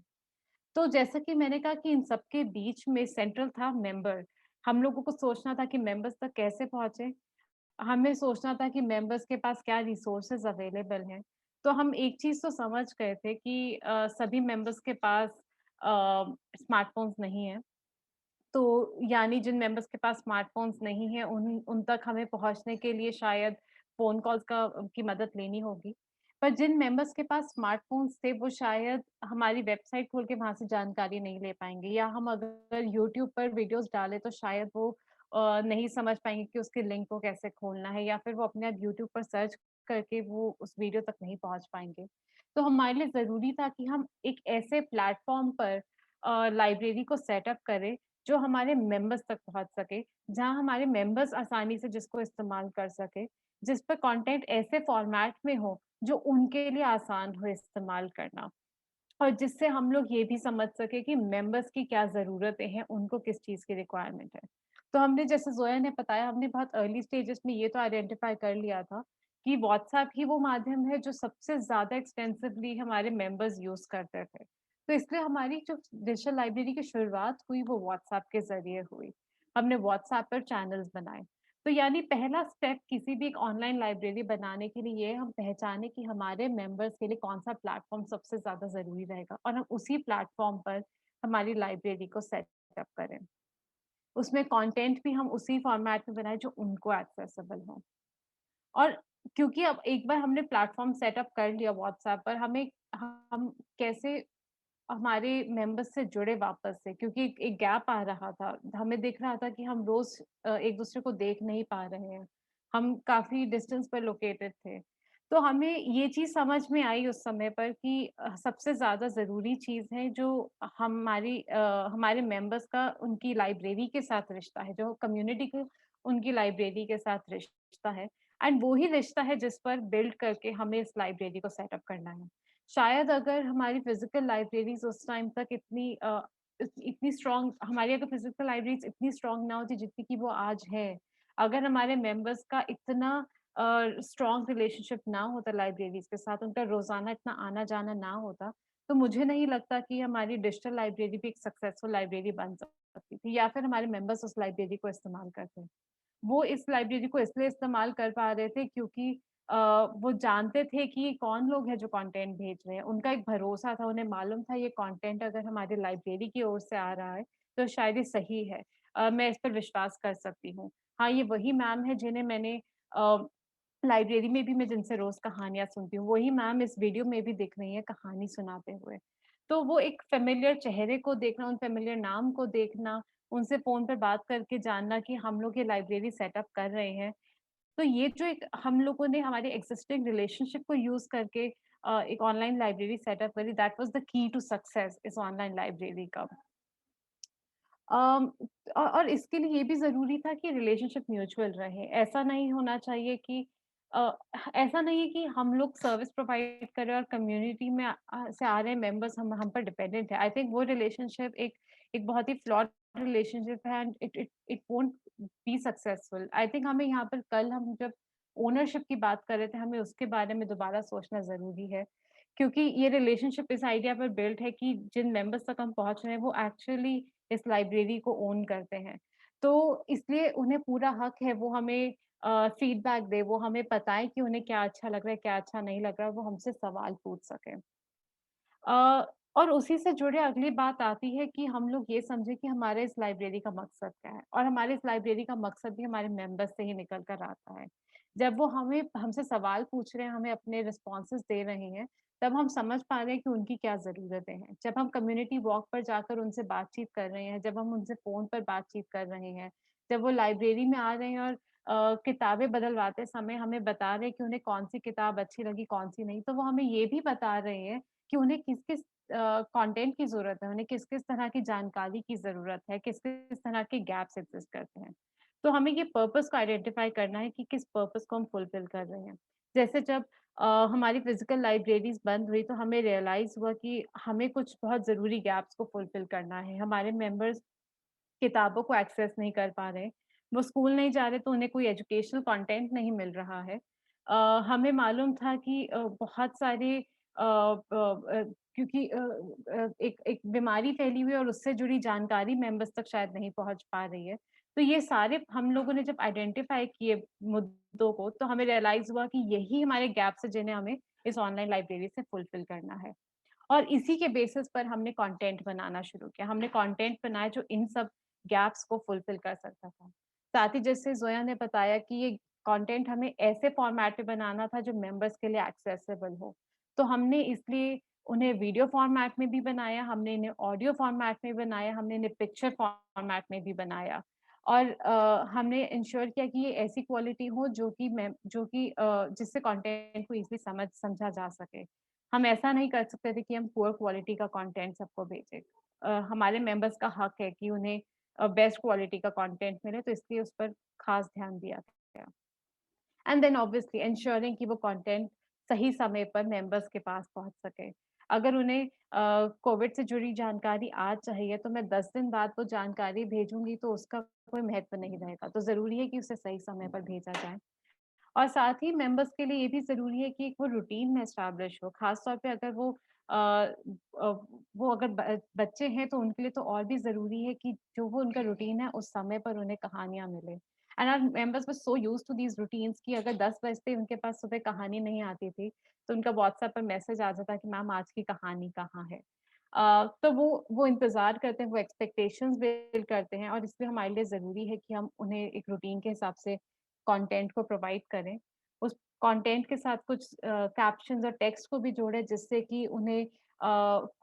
तो जैसा कि मैंने कहा कि इन सबके बीच में सेंट्रल था मेंबर। हम लोगों को सोचना था कि मेंबर्स तक कैसे पहुँचे, हमें सोचना था कि मेंबर्स के पास क्या रिसोर्सेज़ अवेलेबल हैं। तो हम एक चीज़ तो समझ गए थे कि सभी मेंबर्स के पास स्मार्टफ़ोन्स नहीं हैं। तो यानी जिन मेंबर्स के पास स्मार्टफ़ोन्स नहीं हैं, उन उन तक हमें पहुँचने के लिए शायद फ़ोन कॉल्स की मदद लेनी होगी। पर जिन मेंबर्स के पास स्मार्टफ़ोन्स थे, वो शायद हमारी वेबसाइट खोल के वहाँ से जानकारी नहीं ले पाएँगे या हम अगर यूट्यूब पर वीडियोज़ डालें, तो शायद वो नहीं समझ पाएँगे कि उसके लिंक को कैसे खोलना है या फिर वो अपने आप यूट्यूब पर सर्च करके वो उस वीडियो तक नहीं पहुँच पाएँगे। तो हमारे लिए ज़रूरी था कि हम एक ऐसे प्लेटफ़ॉर्म पर लाइब्रेरी को सेटअप करें जो हमारे मेंबर्स तक पहुँच सके, जहाँ हमारे मेंबर्स आसानी से जिसको इस्तेमाल कर सकें, जिस पे कंटेंट ऐसे फॉर्मेट में हो, जो उनके लिए आसान हो इस्तेमाल करना और जिससे हम लोग ये भी समझ सकें कि मेंबर्स की क्या ज़रूरतें हैं, उनको किस चीज़ की रिक्वायरमेंट है। तो हमने जैसे ज़ोया ने बताया, हमने बहुत अर्ली स्टेजेस में ये तो आइडेंटिफ़ाई कर लिया था कि व्हाट्सऐप ही वो माध्यम है, जो सबसे ज़्यादा एक्सटेंसिवली हमारे मेंबर्स यूज़ करते थे। तो इसलिए हमारी जो डिजिटल लाइब्रेरी की शुरुआत हुई वो व्हाट्सऐप के ज़रिए हुई। हमने व्हाट्सऐप पर चैनल्स बनाए। तो यानी पहला स्टेप किसी भी एक ऑनलाइन लाइब्रेरी बनाने के लिए ये हम पहचाने कि हमारे मेंबर्स के लिए कौन-सा प्लेटफ़ॉर्म सबसे ज़्यादा ज़रूरी रहेगा और हम उसी प्लेटफ़ॉर्म पर हमारी लाइब्रेरी को सेटअप करें। उसमें कंटेंट भी हम उसी फॉर्मेट में बनाएँ जो उनको एक्सेसिबल हो। और क्योंकि अब एक बार हमने प्लेटफ़ॉर्म सेटअप कर लिया व्हाट्सऐप पर हमें हम कैसे हमारे मेंबर्स से जुड़े वापस से क्योंकि एक गैप आ रहा था। हमें दिख रहा था कि हम रोज़ एक-दूसरे को देख नहीं पा रहे हैं। हम काफ़ी डिस्टेंस पर लोकेटेड थे। तो हमें ये चीज़ समझ में आई उस समय पर कि सबसे ज़्यादा ज़रूरी चीज़ है जो हमारे मेंबर्स का उनकी लाइब्रेरी के साथ रिश्ता है, जो कम्युनिटी को उनकी लाइब्रेरी के साथ रिश्ता है एंड वो ही रिश्ता है जिस पर बिल्ड करके हमें इस लाइब्रेरी को सेटअप करना है। शायद अगर हमारी फिज़िकल लाइब्रेरीज़ उस टाइम तक इतनी स्ट्रॉन्ग हमारी अगर फिज़िकल लाइब्रेरीज़ इतनी स्ट्रॉन्ग ना होती जितनी कि वो आज है, अगर हमारे मेंबर्स का इतना स्ट्रॉन्ग रिलेशनशिप ना होता लाइब्रेरीज़ के साथ, उनका रोज़ाना इतना आना-जाना ना होता, तो मुझे नहीं लगता कि हमारी डिजिटल लाइब्रेरी भी एक सक्सेसफुल लाइब्रेरी बन सकती थी या फिर हमारे मेंबर्स उस लाइब्रेरी को इस्तेमाल करते। वो इस लाइब्रेरी को इसलिए इस्तेमाल कर पा रहे थे क्योंकि अ, वो जानते थे कि कौन लोग हैं जो कंटेंट भेज रहे हैं। उनका एक भरोसा था, उन्हें मालूम था ये कंटेंट अगर हमारी लाइब्रेरी की ओर से आ रहा है, तो शायद ये सही है। मैं इस पर विश्वास कर सकती हूँ। हाँ, ये वही मैम है जिन्हें मैंने अ, लाइब्रेरी में भी मैं जिनसे रोज़ कहानियाँ सुनती हूँ, वही मैम इस वीडियो में भी दिख रही हैं कहानी सुनाते हुए। तो वो एक फ़ैमिलियर चेहरे को देखना, उन फ़ैमिलियर नाम को देखना, उनसे फ़ोन पे बात करके जानना कि हम लोग ये लाइब्रेरी सेटअप कर रहे हैं। तो ये जो एक हम लोगों ने हमारे एक्सिस्टिंग रिलेशनशिप को यूज़ करके एक ऑनलाइन लाइब्रेरी सेटअप करी, that was the key to success इस ऑनलाइन लाइब्रेरी का। अम, और इसके लिए ये भी ज़रूरी था कि रिलेशनशिप म्यूचुअल रहे। ऐसा नहीं होना चाहिए कि अ, ऐसा नहीं है कि हम लोग सर्विस प्रोवाइड कर रहे हैं और कम्युनिटी में से आ रहे मेंबर्स हम पर डिपेंडेंट है। आई थिंक वो रिलेशनशिप एक बहुत ही फ्लॉड रिलेशनशिप है and it won't be successful. I think हमें यहाँ पर कल हम जब ओनरशिप की बात कर रहे थे, हमें उसके बारे में दोबारा सोचना ज़रूरी है। क्योंकि ये रिलेशनशिप इस आइडिया पर बिल्ट है कि जिन मेंबर्स तक हम पहुँच रहे हैं, वो एक्चुअली इस लाइब्रेरी को ओन करते हैं। तो इसलिए उन्हें पूरा हक है वो हमें फीडबैक दें, वो हमें बताएँ कि उन्हें क्या अच्छा लग रहा है, क्या अच्छा नहीं लग रहा है, वो हमसे सवाल पूछ सकें। अ, और उसी से जुड़े अगली बात आती है कि हम लोग ये समझें कि हमारे इस लाइब्रेरी का मकसद क्या है और हमारे इस लाइब्रेरी का मकसद भी हमारे मेंबर्स से ही निकल कर आता है। जब वो हमें हमसे सवाल पूछ रहे हैं, हमें अपने रिस्पॉन्सेज़ दे रहे हैं, तब हम समझ पा रहे हैं कि उनकी क्या ज़रूरतें हैं। जब हम कम्युनिटी वॉक पर जाकर उनसे बातचीत कर रहे हैं, जब हम उनसे फ़ोन पर बातचीत कर रहे हैं, जब वो लाइब्रेरी में आ रहे हैं और किताबें बदलवाते समय हमें बता रहे हैं कि उन्हें कौन-सी किताब अच्छी लगी, कौन-सी नहीं, तो वो हमें ये भी बता रहे हैं कि उन्हें किस-किस कंटेंट की ज़रूरत है, उन्हें किस-किस तरह की जानकारी की ज़रूरत है, किस-किस तरह के गैप्स एग्ज़िस्ट करते हैं। तो हमें ये पर्पस को आइडेंटिफाई करना है कि किस पर्पस को हम फुलफिल कर रहे हैं। जैसे जब हमारी फिजिकल लाइब्रेरीज बंद हुई तो हमें रियलाइज हुआ कि हमें कुछ बहुत ज़रूरी गैप्स को फुलफिल करना है। हमारे मेंबर्स किताबों को एक्सेस नहीं कर पा रहे, वो स्कूल नहीं जा रहे तो उन्हें कोई एजुकेशनल कंटेंट नहीं मिल रहा है। हमें मालूम था कि बहुत सारे क्योंकि एक एक बीमारी फैली हुई है और उससे जुड़ी जानकारी मेंबर्स तक शायद नहीं पहुँच पा रही है। तो ये सारे हम लोगों ने जब आइडेंटिफाई किए मुद्दों को, तो हमें रियलाइज़ हुआ कि यही हमारे गैप्स हैं जिन्हें हमें इस ऑनलाइन लाइब्रेरी से फुलफिल करना है। और इसी के बेसिस पर हमने कंटेंट बनाना शुरू किया। हमने कंटेंट बनाया जो इन सब गैप्स को फुलफिल कर सकता था। साथ ही जैसे ज़ोया ने बताया कि ये कंटेंट हमें ऐसे फॉर्मेट में बनाना था जो मेंबर्स के लिए एक्सेसिबल हो। तो हमने इसलिए उन्हें वीडियो फॉर्मेट में भी बनाया, हमने इन्हें ऑडियो फॉर्मेट में बनाया, हमने इन्हें पिक्चर फॉर्मेट में भी बनाया। और हमने इंश्योर किया कि ये ऐसी क्वालिटी हो जो कि जिससे कंटेंट को ईज़िली समझा जा सके। हम ऐसा नहीं कर सकते थे कि हम पुअर क्वालिटी का कंटेंट सबको भेजें। हमारे मेंबर्स का हक है कि उन्हें बेस्ट क्वालिटी का कंटेंट मिले, तो इसलिए उस पर खास ध्यान दिया गया। एंड देन ऑब्वियसली एंश्योरिंग कि वो कंटेंट सही समय पर मेंबर्स के पास पहुंच सके। अगर उन्हें कोविड से जुड़ी जानकारी आज चाहिए तो मैं 10 दिन बाद वो जानकारी भेजूंगी तो उसका कोई महत्व नहीं रहेगा। तो ज़रूरी है कि उसे सही समय पर भेजा जाए। और साथ ही मेंबर्स के लिए ये भी ज़रूरी है कि एक वो रूटीन में एस्टैब्लिश हो, ख़ास तौर पे अगर वो अगर बच्चे हैं तो उनके लिए तो और भी ज़रूरी है कि जो वो उनका रूटीन है उस समय पर उन्हें कहानियाँ मिलें। And our members were so used to these routines कि अगर 10 बजते ही उनके पास सुबह कहानी नहीं आती थी, तो उनका व्हाट्सएप पर मैसेज आ जाता कि मैम आज की कहानी कहाँ है? तो वो इंतज़ार करते हैं, वो एक्सपेक्टेशंस बिल्ड करते हैं और इसलिए हमारे लिए ज़रूरी है कि हम उन्हें एक रूटीन के हिसाब से कंटेंट को प्रोवाइड करें। उस कंटेंट के साथ कुछ कैप्शंस और टेक्स्ट को भी जोड़ें जिससे कि उन्हें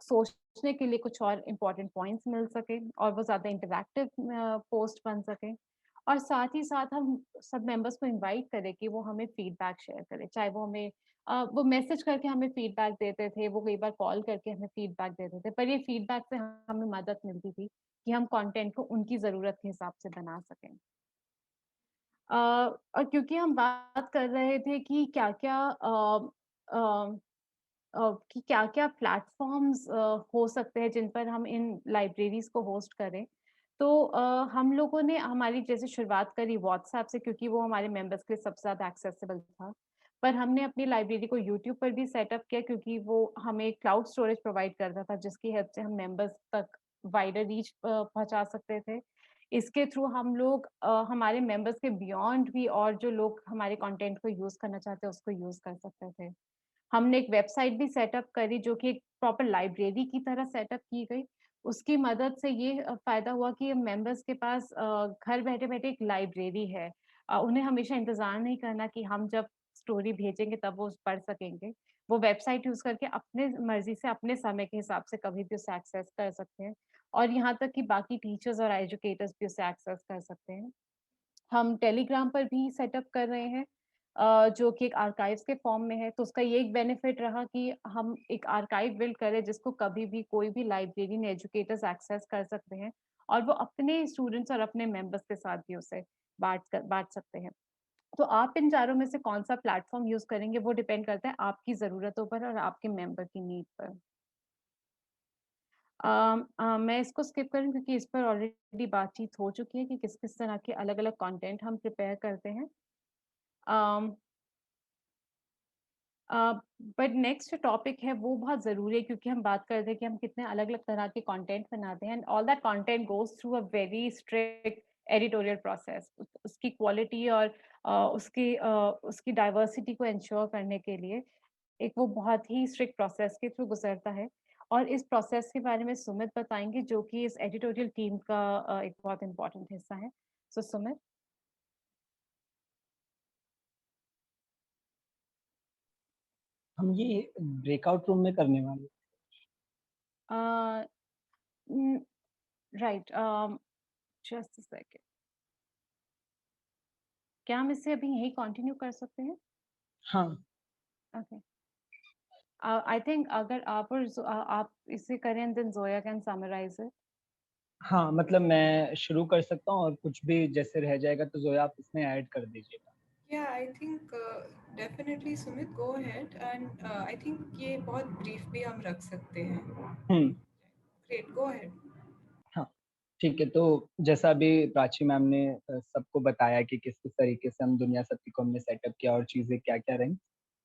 सोचने के लिए कुछ और इम्पोर्टेंट पॉइंट्स मिल सके और वो ज़्यादा इंटरैक्टिव पोस्ट बन सके। और साथ ही साथ हम सब मेंबर्स को इनवाइट करें कि वो हमें फीडबैक शेयर करें। चाहे वो हमें वो मैसेज करके हमें फीडबैक देते थे, वो कई बार कॉल करके हमें फीडबैक देते थे। पर ये फीडबैक से हमें मदद मिलती थी कि हम कंटेंट को उनकी ज़रूरत के हिसाब से बना सकें। और क्योंकि हम बात कर रहे थे कि क्या-क्या अ कि क्या-क्या प्लेटफ़ॉर्म्स हो सकते हैं जिन पर हम इन लाइब्रेरीज़ को होस्ट करें। तो हम लोगों ने हमारी जैसे शुरुआत करी व्हाट्सऐप से क्योंकि वो हमारे मेंबर्स के लिए सबसे ज़्यादा एक्सेसिबल था। पर हमने अपनी लाइब्रेरी को यूट्यूब पर भी सेटअप किया क्योंकि वो हमें क्लाउड स्टोरेज प्रोवाइड करता था जिसकी हेल्प से हम मेंबर्स तक वाइडर रीच पहुँचा सकते थे। इसके थ्रू हम लोग हमारे मेंबर्स के बियॉन्ड भी और जो लोग हमारे कंटेंट को यूज़ करना चाहते हैं उसको यूज़ कर सकते थे। हमने एक वेबसाइट भी सेटअप करी जो कि एक प्रॉपर लाइब्रेरी की तरह सेटअप की गई। उसकी मदद से ये फ़ायदा हुआ कि मेंबर्स के पास घर बैठे-बैठे एक लाइब्रेरी है। उन्हें हमेशा इंतज़ार नहीं करना कि हम जब स्टोरी भेजेंगे तब वो पढ़ सकेंगे। वो वेबसाइट यूज़ करके अपने मर्ज़ी से अपने समय के हिसाब से कभी भी उसे एक्सेस कर सकते हैं और यहाँ तक कि बाकी टीचर्स और एजुकेटर्स भी उसे एक्सेस कर सकते हैं। हम टेलीग्राम पर भी सेटअप कर रहे हैं जो कि एक आर्काइव्स के फॉर्म में है, तो उसका ये एक बेनिफिट रहा कि हम एक आर्काइव बिल्ड करें जिसको कभी भी कोई भी लाइब्रेरियन एजुकेटर्स एक्सेस कर सकते हैं और वो अपने स्टूडेंट्स और अपने मेंबर्स के साथ भी उसे बाँट सकते हैं। तो आप इन चारों में से कौन-सा प्लेटफ़ॉर्म यूज़ करेंगे वो डिपेंड करता है आपकी ज़रूरतों पर और आपके मेंबर की नीड पर। मैं इसको स्किप करूँ क्योंकि इस पर ऑलरेडी बातचीत हो चुकी है कि किस-किस तरह के अलग-अलग कंटेंट हम प्रिपेयर करते हैं। अम अ, बट नेक्स्ट टॉपिक है वो बहुत ज़रूरी है क्योंकि हम बात कर रहे थे कि हम कितने अलग-अलग तरह के कंटेंट बनाते हैं and all that content goes through a very strict editorial process उसकी क्वालिटी और उसकी डाइवर्सिटी को एंश्योर करने के लिए एक वो बहुत ही स्ट्रिक्ट प्रोसेस के थ्रू गुजरता है और इस प्रोसेस के बारे में सुमित बताएँगे जो कि इस एडिटोरियल टीम का एक बहुत इम्पोर्टेंट हिस्सा है। सो सुमित? हम ये ब्रेकआउट रूम में करने वाले। अ, उम, राइट जस्ट अ सेकंड क्या हम इसे अभी यहीं कंटिन्यू कर सकते हैं? हाँ, ओके। आई थिंक अगर आप इसे करें then Zoya can summarize it. हाँ, मतलब मैं शुरू कर सकता हूँ और कुछ भी जैसे रह जाएगा तो ज़ोया आप उसमें ऐड कर दीजिएगा। Yeah, I think definitely Sumit, go ahead and I think ये बहुत brief भी हम रख सकते हैं. हुँ। Great, go ahead. हाँ, ठीक है, तो जैसा अभी प्राची मैम ने सबको बताया कि किस-किस तरीके से हम दुनिया सबकी को हमने सेटअप किया और चीज़ें क्या-क्या रहीं।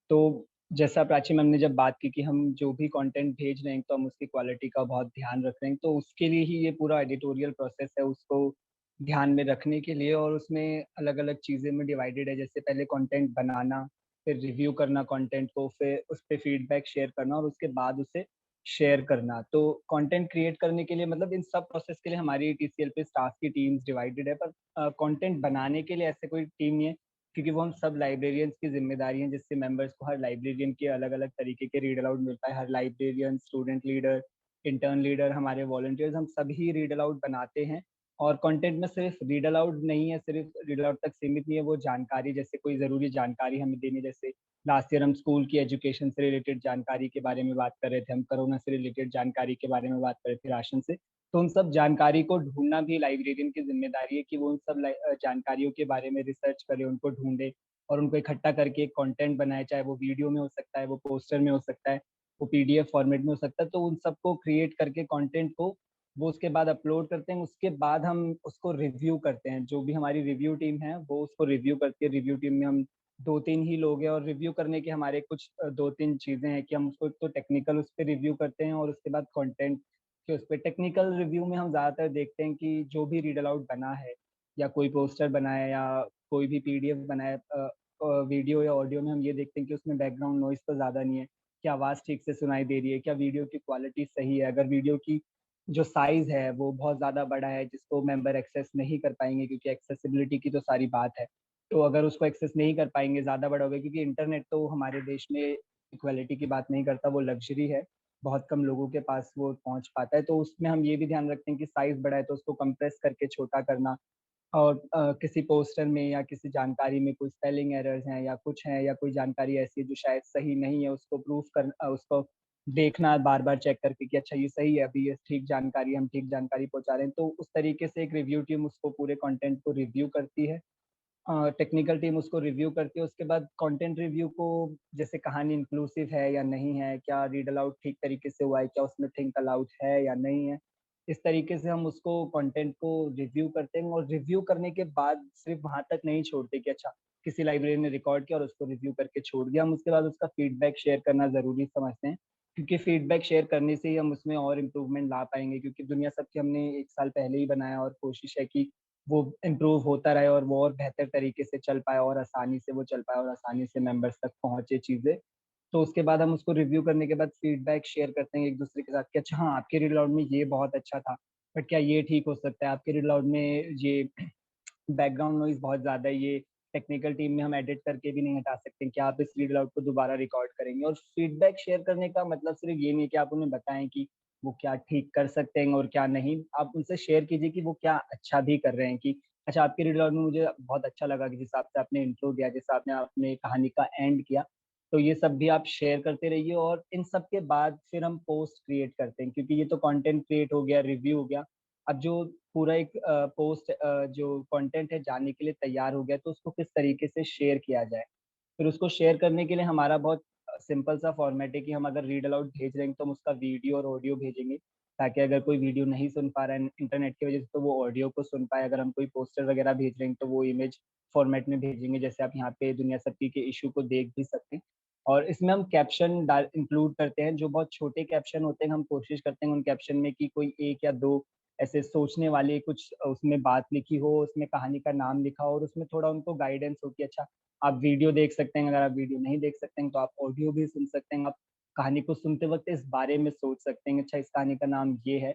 तो जैसा प्राची मैम ने जब बात की कि हम जो भी कंटेंट भेज रहे हैं, तो हम उसकी क्वालिटी का बहुत ध्यान रख रहे हैं, तो उसके लिए ही ये पूरा एडिटोरियल प्रोसेस है, उसको ध्यान में रखने के लिए और उसमें अलग-अलग चीज़ें में डिवाइडेड है। जैसे पहले कंटेंट बनाना, फिर रिव्यू करना कंटेंट को, फिर उस पे फीडबैक शेयर करना और उसके बाद उसे शेयर करना। तो कंटेंट क्रिएट करने के लिए मतलब इन सब प्रोसेस के लिए हमारी टीसीएल पे स्टाफ की टीम्स डिवाइडेड है, पर कंटेंट बनाने के लिए ऐसे कोई टीम नहीं है, क्योंकि वो हम सब लाइब्रेरियंस की ज़िम्मेदारी है, जिससे मेंबर्स को हर लाइब्रेरियन के अलग-अलग तरीके के रीड अलाउड मिलता है। हर librarian, student leader, intern leader, हमारे वॉलंटियर्स हम सभी रीड अलाउड बनाते हैं और कंटेंट में सिर्फ रीड अलाउड नहीं है, सिर्फ रीड अलाउड तक सीमित नहीं है, वो जानकारी जैसे कोई ज़रूरी जानकारी हमें देनी, जैसे लास्ट ईयर हम स्कूल की एजुकेशन से रिलेटेड जानकारी के बारे में बात कर रहे थे, हम कोरोना से रिलेटेड जानकारी के बारे में बात कर रहे थे, राशन से। तो उन सब जानकारी को ढूँढना भी लाइब्रेरियन की ज़िम्मेदारी है कि वो उन सब जानकारियों के बारे में रिसर्च करे, उनको ढूँढे और उनको इकट्ठा करके एक कंटेंट बनाए, चाहे वो वीडियो में हो सकता है, वो पोस्टर में हो सकता है, वो पीडीएफ फॉर्मेट में हो सकता है। तो उन सबको क्रिएट करके कंटेंट को वो उसके बाद अपलोड करते हैं, उसके बाद हम उसको रिव्यू करते हैं। जो भी हमारी रिव्यू टीम है, वो उसको रिव्यू करती है। रिव्यू टीम में हम 2-3 ही लोग हैं और रिव्यू करने के हमारे कुछ 2-3 चीज़ें हैं कि हम उसको एक तो टेक्निकल उस पे रिव्यू करते हैं और उसके बाद कंटेंट के उस पे टेक्निकल रिव्यू में हम ज़्यादातर देखते हैं कि जो भी रीड अलाउड बना है या कोई पोस्टर बना है या कोई भी पीडीएफ बना है वीडियो या ऑडियो में हम ये देखते हैं कि उसमें बैकग्राउंड नॉइज़ तो ज़्यादा नहीं है, क्या आवाज़ ठीक से सुनाई दे रही है, क्या वीडियो की क्वालिटी सही है। अगर वीडियो की जो साइज़ है वो बहुत ज़्यादा बड़ा है जिसको मेंबर एक्सेस नहीं कर पाएँगे, क्योंकि एक्सेसिबिलिटी की तो सारी बात है। तो अगर उसको एक्सेस नहीं कर पाएँगे, ज़्यादा बड़ा होगा, क्योंकि इंटरनेट तो हमारे देश में इक्वालिटी की बात नहीं करता, वो लग्ज़री है। बहुत कम लोगों के पास वो पहुँच पाता है, तो उसमें हम ये भी ध्यान रखते हैं कि साइज़ बड़ा है तो उसको कंप्रेस करके छोटा करना और किसी पोस्टर में या किसी जानकारी में कोई स्पेलिंग एरर्स हैं या कुछ है या कोई जानकारी ऐसी है जो शायद सही नहीं है, उसको उसको देखना बार-बार चेक करके कि अच्छा ये सही है, अभी ये ठीक जानकारी है, हम ठीक जानकारी पहुँचा रहे हैं। तो उस तरीके से एक रिव्यू टीम उसको पूरे कंटेंट को रिव्यू करती है। टेक्निकल टीम उसको रिव्यू करती है, उसके बाद कंटेंट रिव्यू को जैसे कहानी इंक्लूसिव है या नहीं है, क्या रीड अलाउड ठीक तरीके से हुआ है, क्या उसमें थिंक अलाउड है या नहीं है। इस तरीके से हम उसको कंटेंट को रिव्यू करते हैं और रिव्यू करने के बाद सिर्फ़ वहाँ तक नहीं छोड़ते कि अच्छा किसी लाइब्रेरी ने रिकॉर्ड किया और उसको रिव्यू करके छोड़ दिया। हम उसके बाद उसका फीडबैक शेयर करना ज़रूरी समझते हैं, क्योंकि फीडबैक शेयर करने से ही हम उसमें और इम्प्रूवमेंट ला पाएँगे, क्योंकि दुनिया सब की हमने 1 साल पहले ही बनाया और कोशिश है कि वो इम्प्रूव होता रहे और वो और बेहतर तरीके से चल पाए और आसानी से वो चल पाए और आसानी से मेंबर्स तक पहुँचे चीज़ें। तो उसके बाद हम उसको रिव्यू करने के बाद फीडबैक शेयर करते हैं एक-दूसरे के साथ कि अच्छा हाँ, आपके रीड अलाउड में ये बहुत अच्छा था, बट क्या ये ठीक हो सकता है? आपके रीड अलाउड में ये बैकग्राउंड नॉइज़ बहुत ज़्यादा है, ये टेक्निकल टीम में हम एडिट करके भी नहीं हटा सकते, क्या आप इस रीड अलाउड को दोबारा रिकॉर्ड करेंगे? और फीडबैक शेयर करने का मतलब सिर्फ़ ये नहीं है कि आप उन्हें बताएँ कि वो क्या ठीक कर सकते हैं और क्या नहीं। आप उनसे शेयर कीजिए कि वो क्या अच्छा भी कर रहे हैं, कि अच्छा आपके रीड अलाउड में मुझे बहुत अच्छा लगा कि जिस हिसाब से आपने इंट्रो दिया, जिस हिसाब से आपने कहानी का एंड किया। तो ये सब भी आप शेयर करते रहिए और इन सब के बाद फिर हम पोस्ट क्रिएट करते हैं, क्योंकि ये तो कंटेंट क्रिएट हो गया, रिव्यू हो गया। अब जो पूरा एक पोस्ट जो कंटेंट है जाने के लिए तैयार हो गया, तो उसको किस तरीके से शेयर किया जाए। फिर उसको शेयर करने के लिए हमारा बहुत सिंपल सा फॉर्मेट है कि हम अगर रीड अलाउड भेज रहे हैं तो हम उसका वीडियो और ऑडियो भेजेंगे, ताकि अगर कोई वीडियो नहीं सुन पा रहा है इंटरनेट की वजह से तो वो ऑडियो को सुन पाए। अगर हम कोई पोस्टर वगैरह भेज रहे हैं तो वो इमेज फॉर्मेट में भेजेंगे, जैसे आप यहाँ पे दुनिया सबकी के इश्यू को देख भी सकते हैं। और इसमें हम कैप्शन डाल इंक्लूड करते हैं, जो बहुत छोटे कैप्शन होते हैं, हम कोशिश करते हैं उन कैप्शन में कि कोई 1 या 2 ऐसे सोचने वाले कुछ उसमें बात लिखी हो, उसमें कहानी का नाम लिखा हो और उसमें थोड़ा उनको गाइडेंस हो कि अच्छा आप वीडियो देख सकते हैं, अगर आप वीडियो नहीं देख सकते हैं तो आप ऑडियो भी सुन सकते हैं। आप कहानी को सुनते वक़्त इस बारे में सोच सकते हैं, अच्छा इस कहानी का नाम ये है।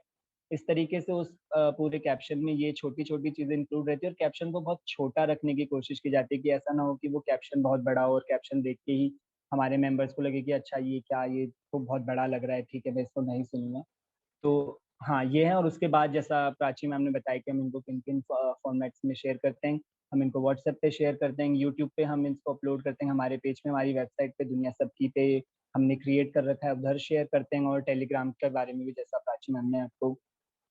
इस तरीके से उस पूरे कैप्शन में ये छोटी-छोटी चीज़ें इंक्लूड रहती है और कैप्शन को बहुत छोटा रखने की कोशिश की जाती है कि ऐसा ना हो कि वो कैप्शन बहुत बड़ा हो और कैप्शन देख के ही हमारे मेंबर्स को लगे कि अच्छा ये क्या, ये तो बहुत बड़ा लग रहा है, ठीक है मैं इसको नहीं सुनूँगा। तो हाँ, ये है और उसके बाद जैसा प्राची मैम ने बताया कि हम इनको किन-किन फ़ॉर्मेट्स में शेयर करते हैं। हम इनको व्हाट्सएप पे शेयर करते हैं, यूट्यूब पे हम इसको अपलोड करते हैं, हमारे पेज पे, हमारी वेबसाइट पे, दुनिया सबकी पे हमने क्रिएट कर रखा है, उधर शेयर करते हैं और टेलीग्राम के बारे में भी जैसा प्राची मैम ने आपको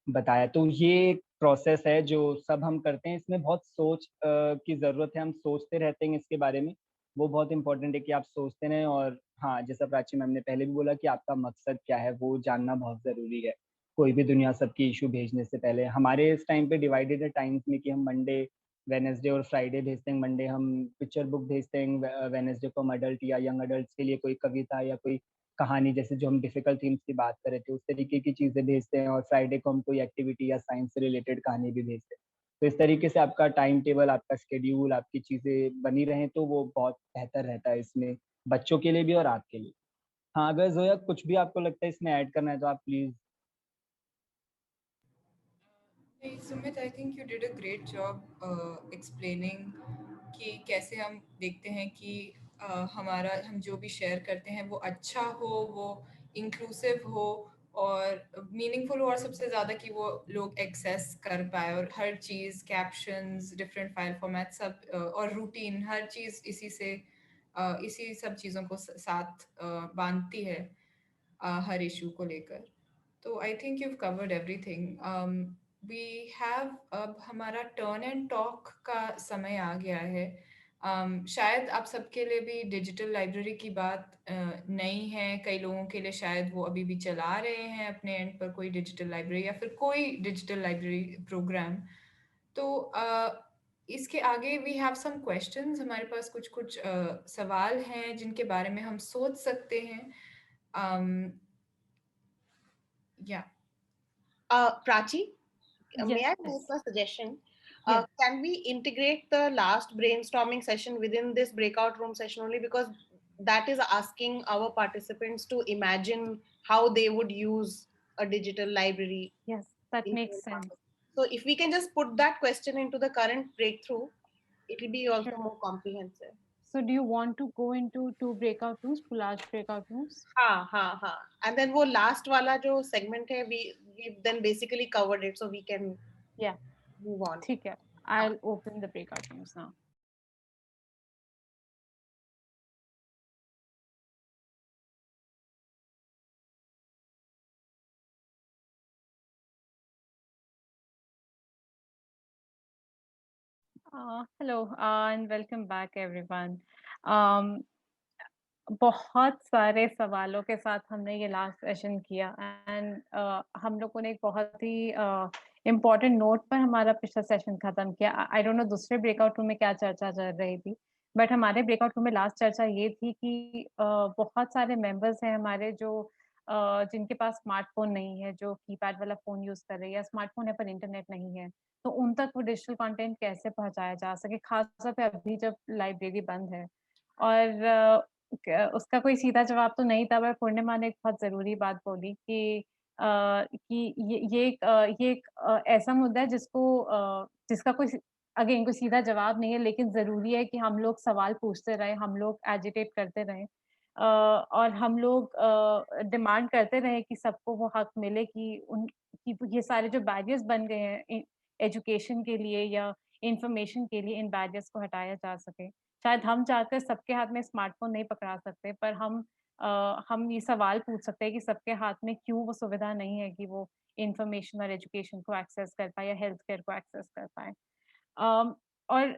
बताया। तो ये एक प्रोसेस है जो सब हम करते हैं, इसमें बहुत सोच की ज़रूरत है, हम सोचते रहते हैं इसके बारे में, वो बहुत इम्पोर्टेंट है कि आप सोचते रहें। और हाँ, जैसा प्राची मैम ने पहले भी बोला कि आपका मकसद क्या है, वो जानना बहुत ज़रूरी है। कोई भी दुनिया सबकी इश्यू भेजने से पहले, हमारे इस टाइम पे डिवाइडेड है टाइम्स में कि हम मंडे, वेडनेसडे और फ्राइडे भेजते हैं। मंडे हम पिक्चर बुक भेजते हैं, वेडनेसडे को हम अडल्ट या यंग अडल्ट्स के लिए कोई कविता या कोई कहानी, जैसे जो हम डिफिकल्ट थीम्स की बात कर रहे थे, उस तरीके की चीज़ें भेजते हैं। और फ्राइडे को हम कोई एक्टिविटी या साइंस से रिलेटेड कहानी भी भेजते हैं। तो इस तरीके से आपका टाइम टेबल, आपका शेड्यूल, आपकी चीज़ें बनी रहें, तो वो बहुत बेहतर रहता है इसमें, बच्चों के लिए भी और आपके लिए। हाँ, अगर ज़ोया कुछ भी आपको लगता है इसमें ऐड करना है तो आप प्लीज़। नहीं, Sumit, I think you did a great job explaining कि कैसे हम देखते हैं कि हमारा हम जो भी शेयर करते हैं वो अच्छा हो, वो इंक्लूसिव हो और मीनिंगफुल हो, और सबसे ज़्यादा कि वो लोग एक्सेस कर पाए। और हर चीज़, कैप्शंस, डिफरेंट फाइल फॉर्मेट, सब और रूटीन, हर चीज़ इसी सब चीज़ों को साथ बांधती है हर इशू को लेकर। तो I think you've covered everything. We have अब हमारा टर्न एंड टॉक का समय आ गया है। शायद आप सबके लिए भी डिजिटल लाइब्रेरी की बात नई है। कई लोगों के लिए शायद वो अभी भी चला रहे हैं अपने एंड पर कोई डिजिटल लाइब्रेरी या फिर कोई डिजिटल लाइब्रेरी प्रोग्राम। तो इसके आगे वी हैव सम क्वेश्चंस। हमारे पास कुछ कुछ सवाल हैं जिनके बारे में हम सोच सकते हैं। या Prachi, may Yes, I yes, make a suggestion? yes. Can we integrate the last brainstorming session within this breakout room session only, because that is asking our participants to imagine how they would use a digital library Yes, that in makes their sense. life. So if we can just put that question into the current breakthrough, it will be also Sure. more comprehensive. So do you want to go into two breakout rooms, two large breakout rooms? हाँ. And then वो last वाला जो segment है, we then basically covered it, so we can Yeah, move on. ठीक है. I'll open the breakout rooms now. Hello and welcome back everyone. Um, बहुत सारे सवालों के साथ हमने ये लास्ट सेशन किया एंड हम लोगों ने एक बहुत ही इम्पोर्टेंट नोट पर हमारा पिछला सेशन खत्म किया। आई डोंट नो दूसरे ब्रेकआउट रूम में क्या चर्चा चल रही थी, बट हमारे ब्रेकआउट रूम में लास्ट चर्चा ये थी कि बहुत सारे मेंबर्स हैं हमारे जो जिनके पास स्मार्टफोन नहीं है, जो कीपैड वाला फोन यूज कर रहे हैं या स्मार्टफोन है पर इंटरनेट नहीं है, तो उन तक वो डिजिटल कंटेंट कैसे पहुंचाया जा सके, खासतौर पे अभी जब लाइब्रेरी बंद है। और उसका कोई सीधा जवाब तो नहीं था, पर पूर्णिमा ने एक बहुत ज़रूरी बात बोली कि ये एक ऐसा मुद्दा है जिसका कोई अगेन कोई सीधा जवाब नहीं है, लेकिन ज़रूरी है कि हम लोग सवाल पूछते रहें, हम लोग एजिटेट करते रहें और हम लोग डिमांड करते रहें कि सबको वो हक मिले कि ये सारे जो बैरियर्स बन गए हैं एजुकेशन के लिए या इंफॉर्मेशन के लिए, इन बैरियर्स को हटाया जा सके। शायद हम चाहकर सबके हाथ में स्मार्टफ़ोन नहीं पकड़ा सकते, पर हम ये सवाल पूछ सकते हैं कि सबके हाथ में क्यों वो सुविधा नहीं है कि वो इन्फॉर्मेशन और एजुकेशन को एक्सेस कर पाएँ या हेल्थ केयर को एक्सेस कर पाएँ। अम, और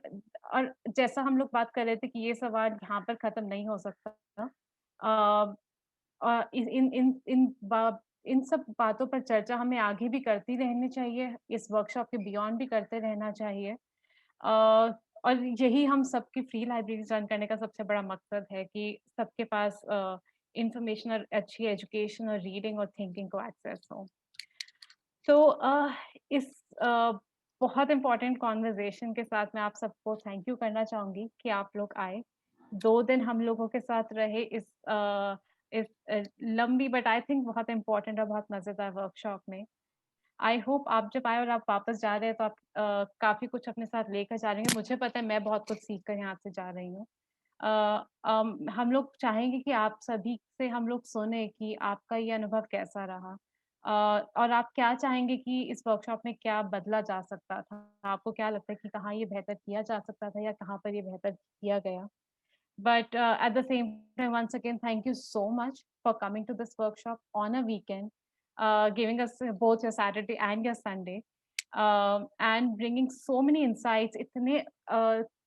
और जैसा हम लोग बात कर रहे थे कि ये सवाल यहाँ पर ख़त्म नहीं हो सकता। अ, इन इन इन इन बा इन सब बातों पर चर्चा हमें आगे भी करती रहनी चाहिए, इस वर्कशॉप के बियॉन्ड भी करते रहना चाहिए। और यही हम सबकी फ्री लाइब्रेरीज़ रन करने का सबसे बड़ा मकसद है कि सबके पास इन्फॉर्मेशन और अच्छी एजुकेशन और रीडिंग और थिंकिंग को एक्सेस हो। तो इस बहुत इम्पोर्टेंट कन्वर्सेशन के साथ मैं आप सबको थैंक यू करना चाहूँगी कि आप लोग आए। 2 दिन हम लोगों के साथ रहे इस लंबी बट आई थिंक बहुत इम्पोर्टेंट और बहुत मज़ेदार वर्कशॉप में। आई होप आप जब आए और आप वापस जा रहे हैं तो आप काफ़ी कुछ अपने साथ लेकर जा रहे हैं। मुझे पता है मैं बहुत कुछ सीख कर यहाँ से जा रही हूँ। हम लोग चाहेंगे कि आप सभी से हम लोग सुने कि आपका ये अनुभव कैसा रहा? और आप क्या चाहेंगे कि इस वर्कशॉप में क्या बदला जा सकता था? आपको क्या लगता है कि कहाँ ये बेहतर किया जा सकता था या कहाँ पर ये बेहतर किया गया? But at the same time, once again, thank you so much for coming to this workshop on a weekend. giving us both your Saturday and your Sunday, and bringing so many insights. इतने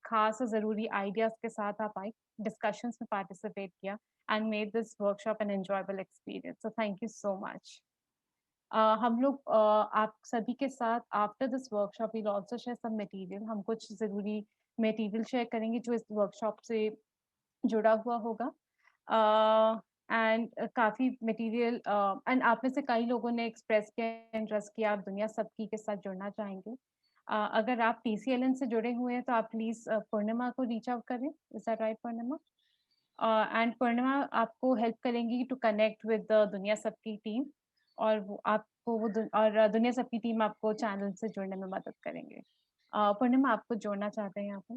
खास और ज़रूरी ideas के साथ आप आई, discussions में participate किया, and made this workshop an enjoyable experience. So thank you so much. हम लोग आप सभी के साथ after this workshop will also share some material. हम कुछ ज़रूरी मटेरियल शेयर करेंगे जो इस वर्कशॉप से जुड़ा हुआ होगा. एंड काफ़ी मटेरियल एंड आप में से कई लोगों ने एक्सप्रेस किया इंटरेस्ट किया आप दुनिया सबकी के साथ जुड़ना चाहेंगे. अगर आप TCLN से जुड़े हुए हैं तो आप प्लीज़ पूर्णिमा को रीच आउट करें. Is that right Purnima? And Purnima आपको हेल्प करेंगी टू कनेक्ट विद दुनिया सबकी टीम, और वो आपको और दुनिया सबकी टीम आपको चैनल से जुड़ने में मदद करेंगे. पूर्णिमा आपको जोड़ना चाहते हैं यहाँ पे?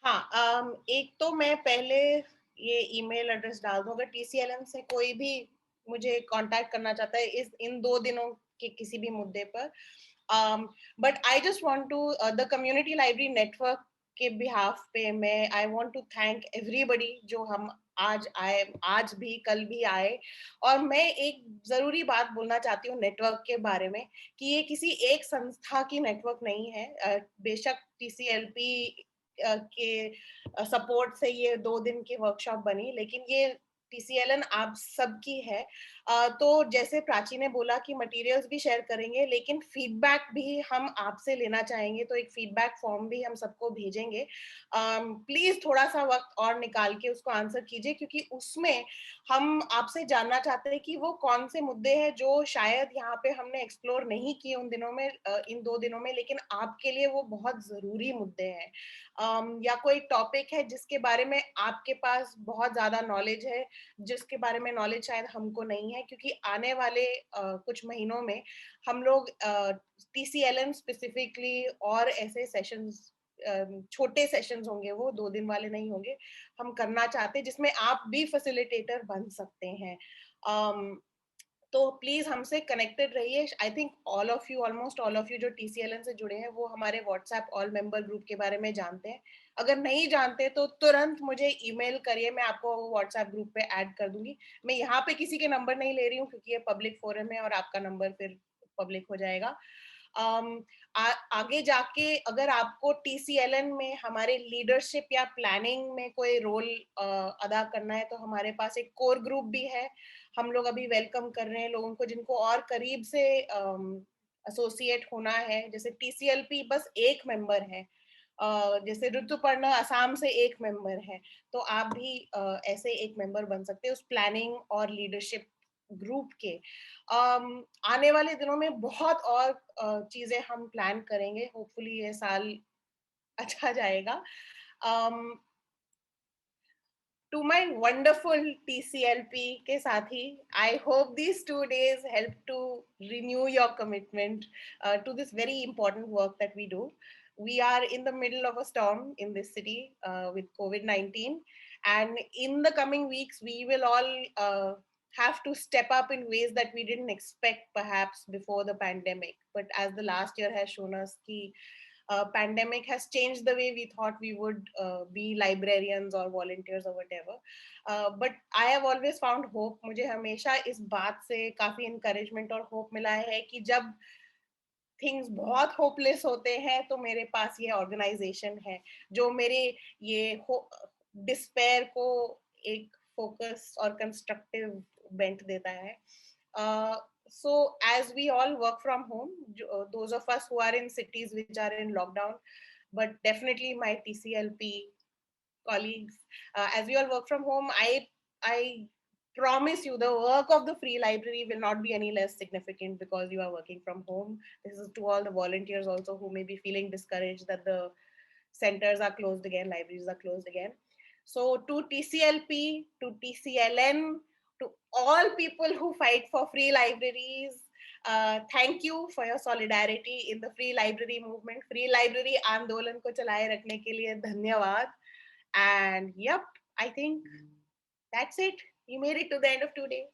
हाँ, एक तो मैं पहले ये ईमेल एड्रेस डाल दूं, अगर TCLN से कोई भी मुझे कांटेक्ट करना चाहता है इन 2 दिनों के किसी भी मुद्दे पर. But I just want to the community library network के बिहाफ पे मैं I want to thank everybody जो हम आज आए, आज भी कल भी आए. और मैं एक जरूरी बात बोलना चाहती हूँ नेटवर्क के बारे में कि ये किसी एक संस्था की नेटवर्क नहीं है. बेशक TCLP के सपोर्ट से ये 2 दिन की वर्कशॉप बनी, लेकिन ये TCLN आप सबकी है. तो जैसे प्राची ने बोला कि मटेरियल्स भी शेयर करेंगे, लेकिन फीडबैक भी हम आपसे लेना चाहेंगे, तो एक फीडबैक फॉर्म भी हम सबको भेजेंगे. प्लीज थोड़ा सा वक्त और निकाल के उसको आंसर कीजिए, क्योंकि उसमें हम आपसे जानना चाहते हैं कि वो कौन से मुद्दे हैं जो शायद यहाँ पे हमने एक्सप्लोर नहीं किए उन दिनों में, इन 2 दिनों में, लेकिन आपके लिए वो बहुत जरूरी मुद्दे हैं. या कोई टॉपिक है जिसके बारे में आपके पास बहुत ज्यादा नॉलेज है, जिसके बारे में नॉलेज शायद हमको नहीं है, क्योंकि आने वाले कुछ महीनों में हम लोग TCLN स्पेसिफिकली और ऐसे सेशंस, छोटे सेशंस होंगे, वो 2 दिन वाले नहीं होंगे, हम करना चाहते हैं जिसमें आप भी फैसिलिटेटर बन सकते हैं. तो प्लीज हमसे कनेक्टेड रहिए. I think almost all of you जो TCLN से जुड़े हैं वो हमारे व्हाट्सएप ऑल मेंबर ग्रुप के बारे में जानते हैं. अगर नहीं जानते तो तुरंत मुझे ईमेल करिए, मैं आपको व्हाट्सएप ग्रुप पे ऐड कर दूंगी. मैं यहाँ पे किसी के नंबर नहीं ले रही हूँ क्योंकि ये पब्लिक फोरम है और आपका नंबर फिर पब्लिक हो जाएगा. आगे जाके अगर आपको TCLN में हमारे लीडरशिप या प्लानिंग में कोई रोल अदा करना है, तो हमारे पास एक कोर ग्रुप भी है. हम लोग अभी वेलकम कर रहे हैं लोगों को जिनको और करीब से एसोसिएट होना है. जैसे TCLP बस एक मेंबर है, जैसे ऋतुपर्णा असम से एक मेंबर है, तो आप भी ऐसे एक मेंबर बन सकते हैं उस प्लानिंग और लीडरशिप ग्रुप के. आने वाले दिनों में बहुत और चीजें हम प्लान करेंगे. होपफुली ये साल अच्छा जाएगा. To my wonderful TCLP के साथी, I hope these 2 days help to renew your commitment to this very important work that we do. We are in the middle of a storm in this city with COVID-19, and in the coming weeks, we will all have to step up in ways that we didn't expect perhaps before the pandemic. But as the last year has shown us, pandemic has changed the way we thought we would be librarians or volunteers or whatever. But I have always found hope. मुझे हमेशा इस बात से काफी encouragement और hope मिला है कि जब things बहुत hopeless होते हैं तो मेरे पास ये organization है जो मेरे ये despair को एक focus और constructive bent देता है. So as we all work from home, those of us who are in cities which are in lockdown, but definitely my TCLP colleagues, as we all work from home, I promise you the work of the free library will not be any less significant because you are working from home. This is to all the volunteers also who may be feeling discouraged that the centers are closed again, libraries are closed again. So to TCLP, to TCLN, to all people who fight for free libraries, thank you for your solidarity in the free library movement. Free library आंदोलन को चलाए रखने के लिए धन्यवाद. And yep, I think that's it. You made it to the end of 2 days.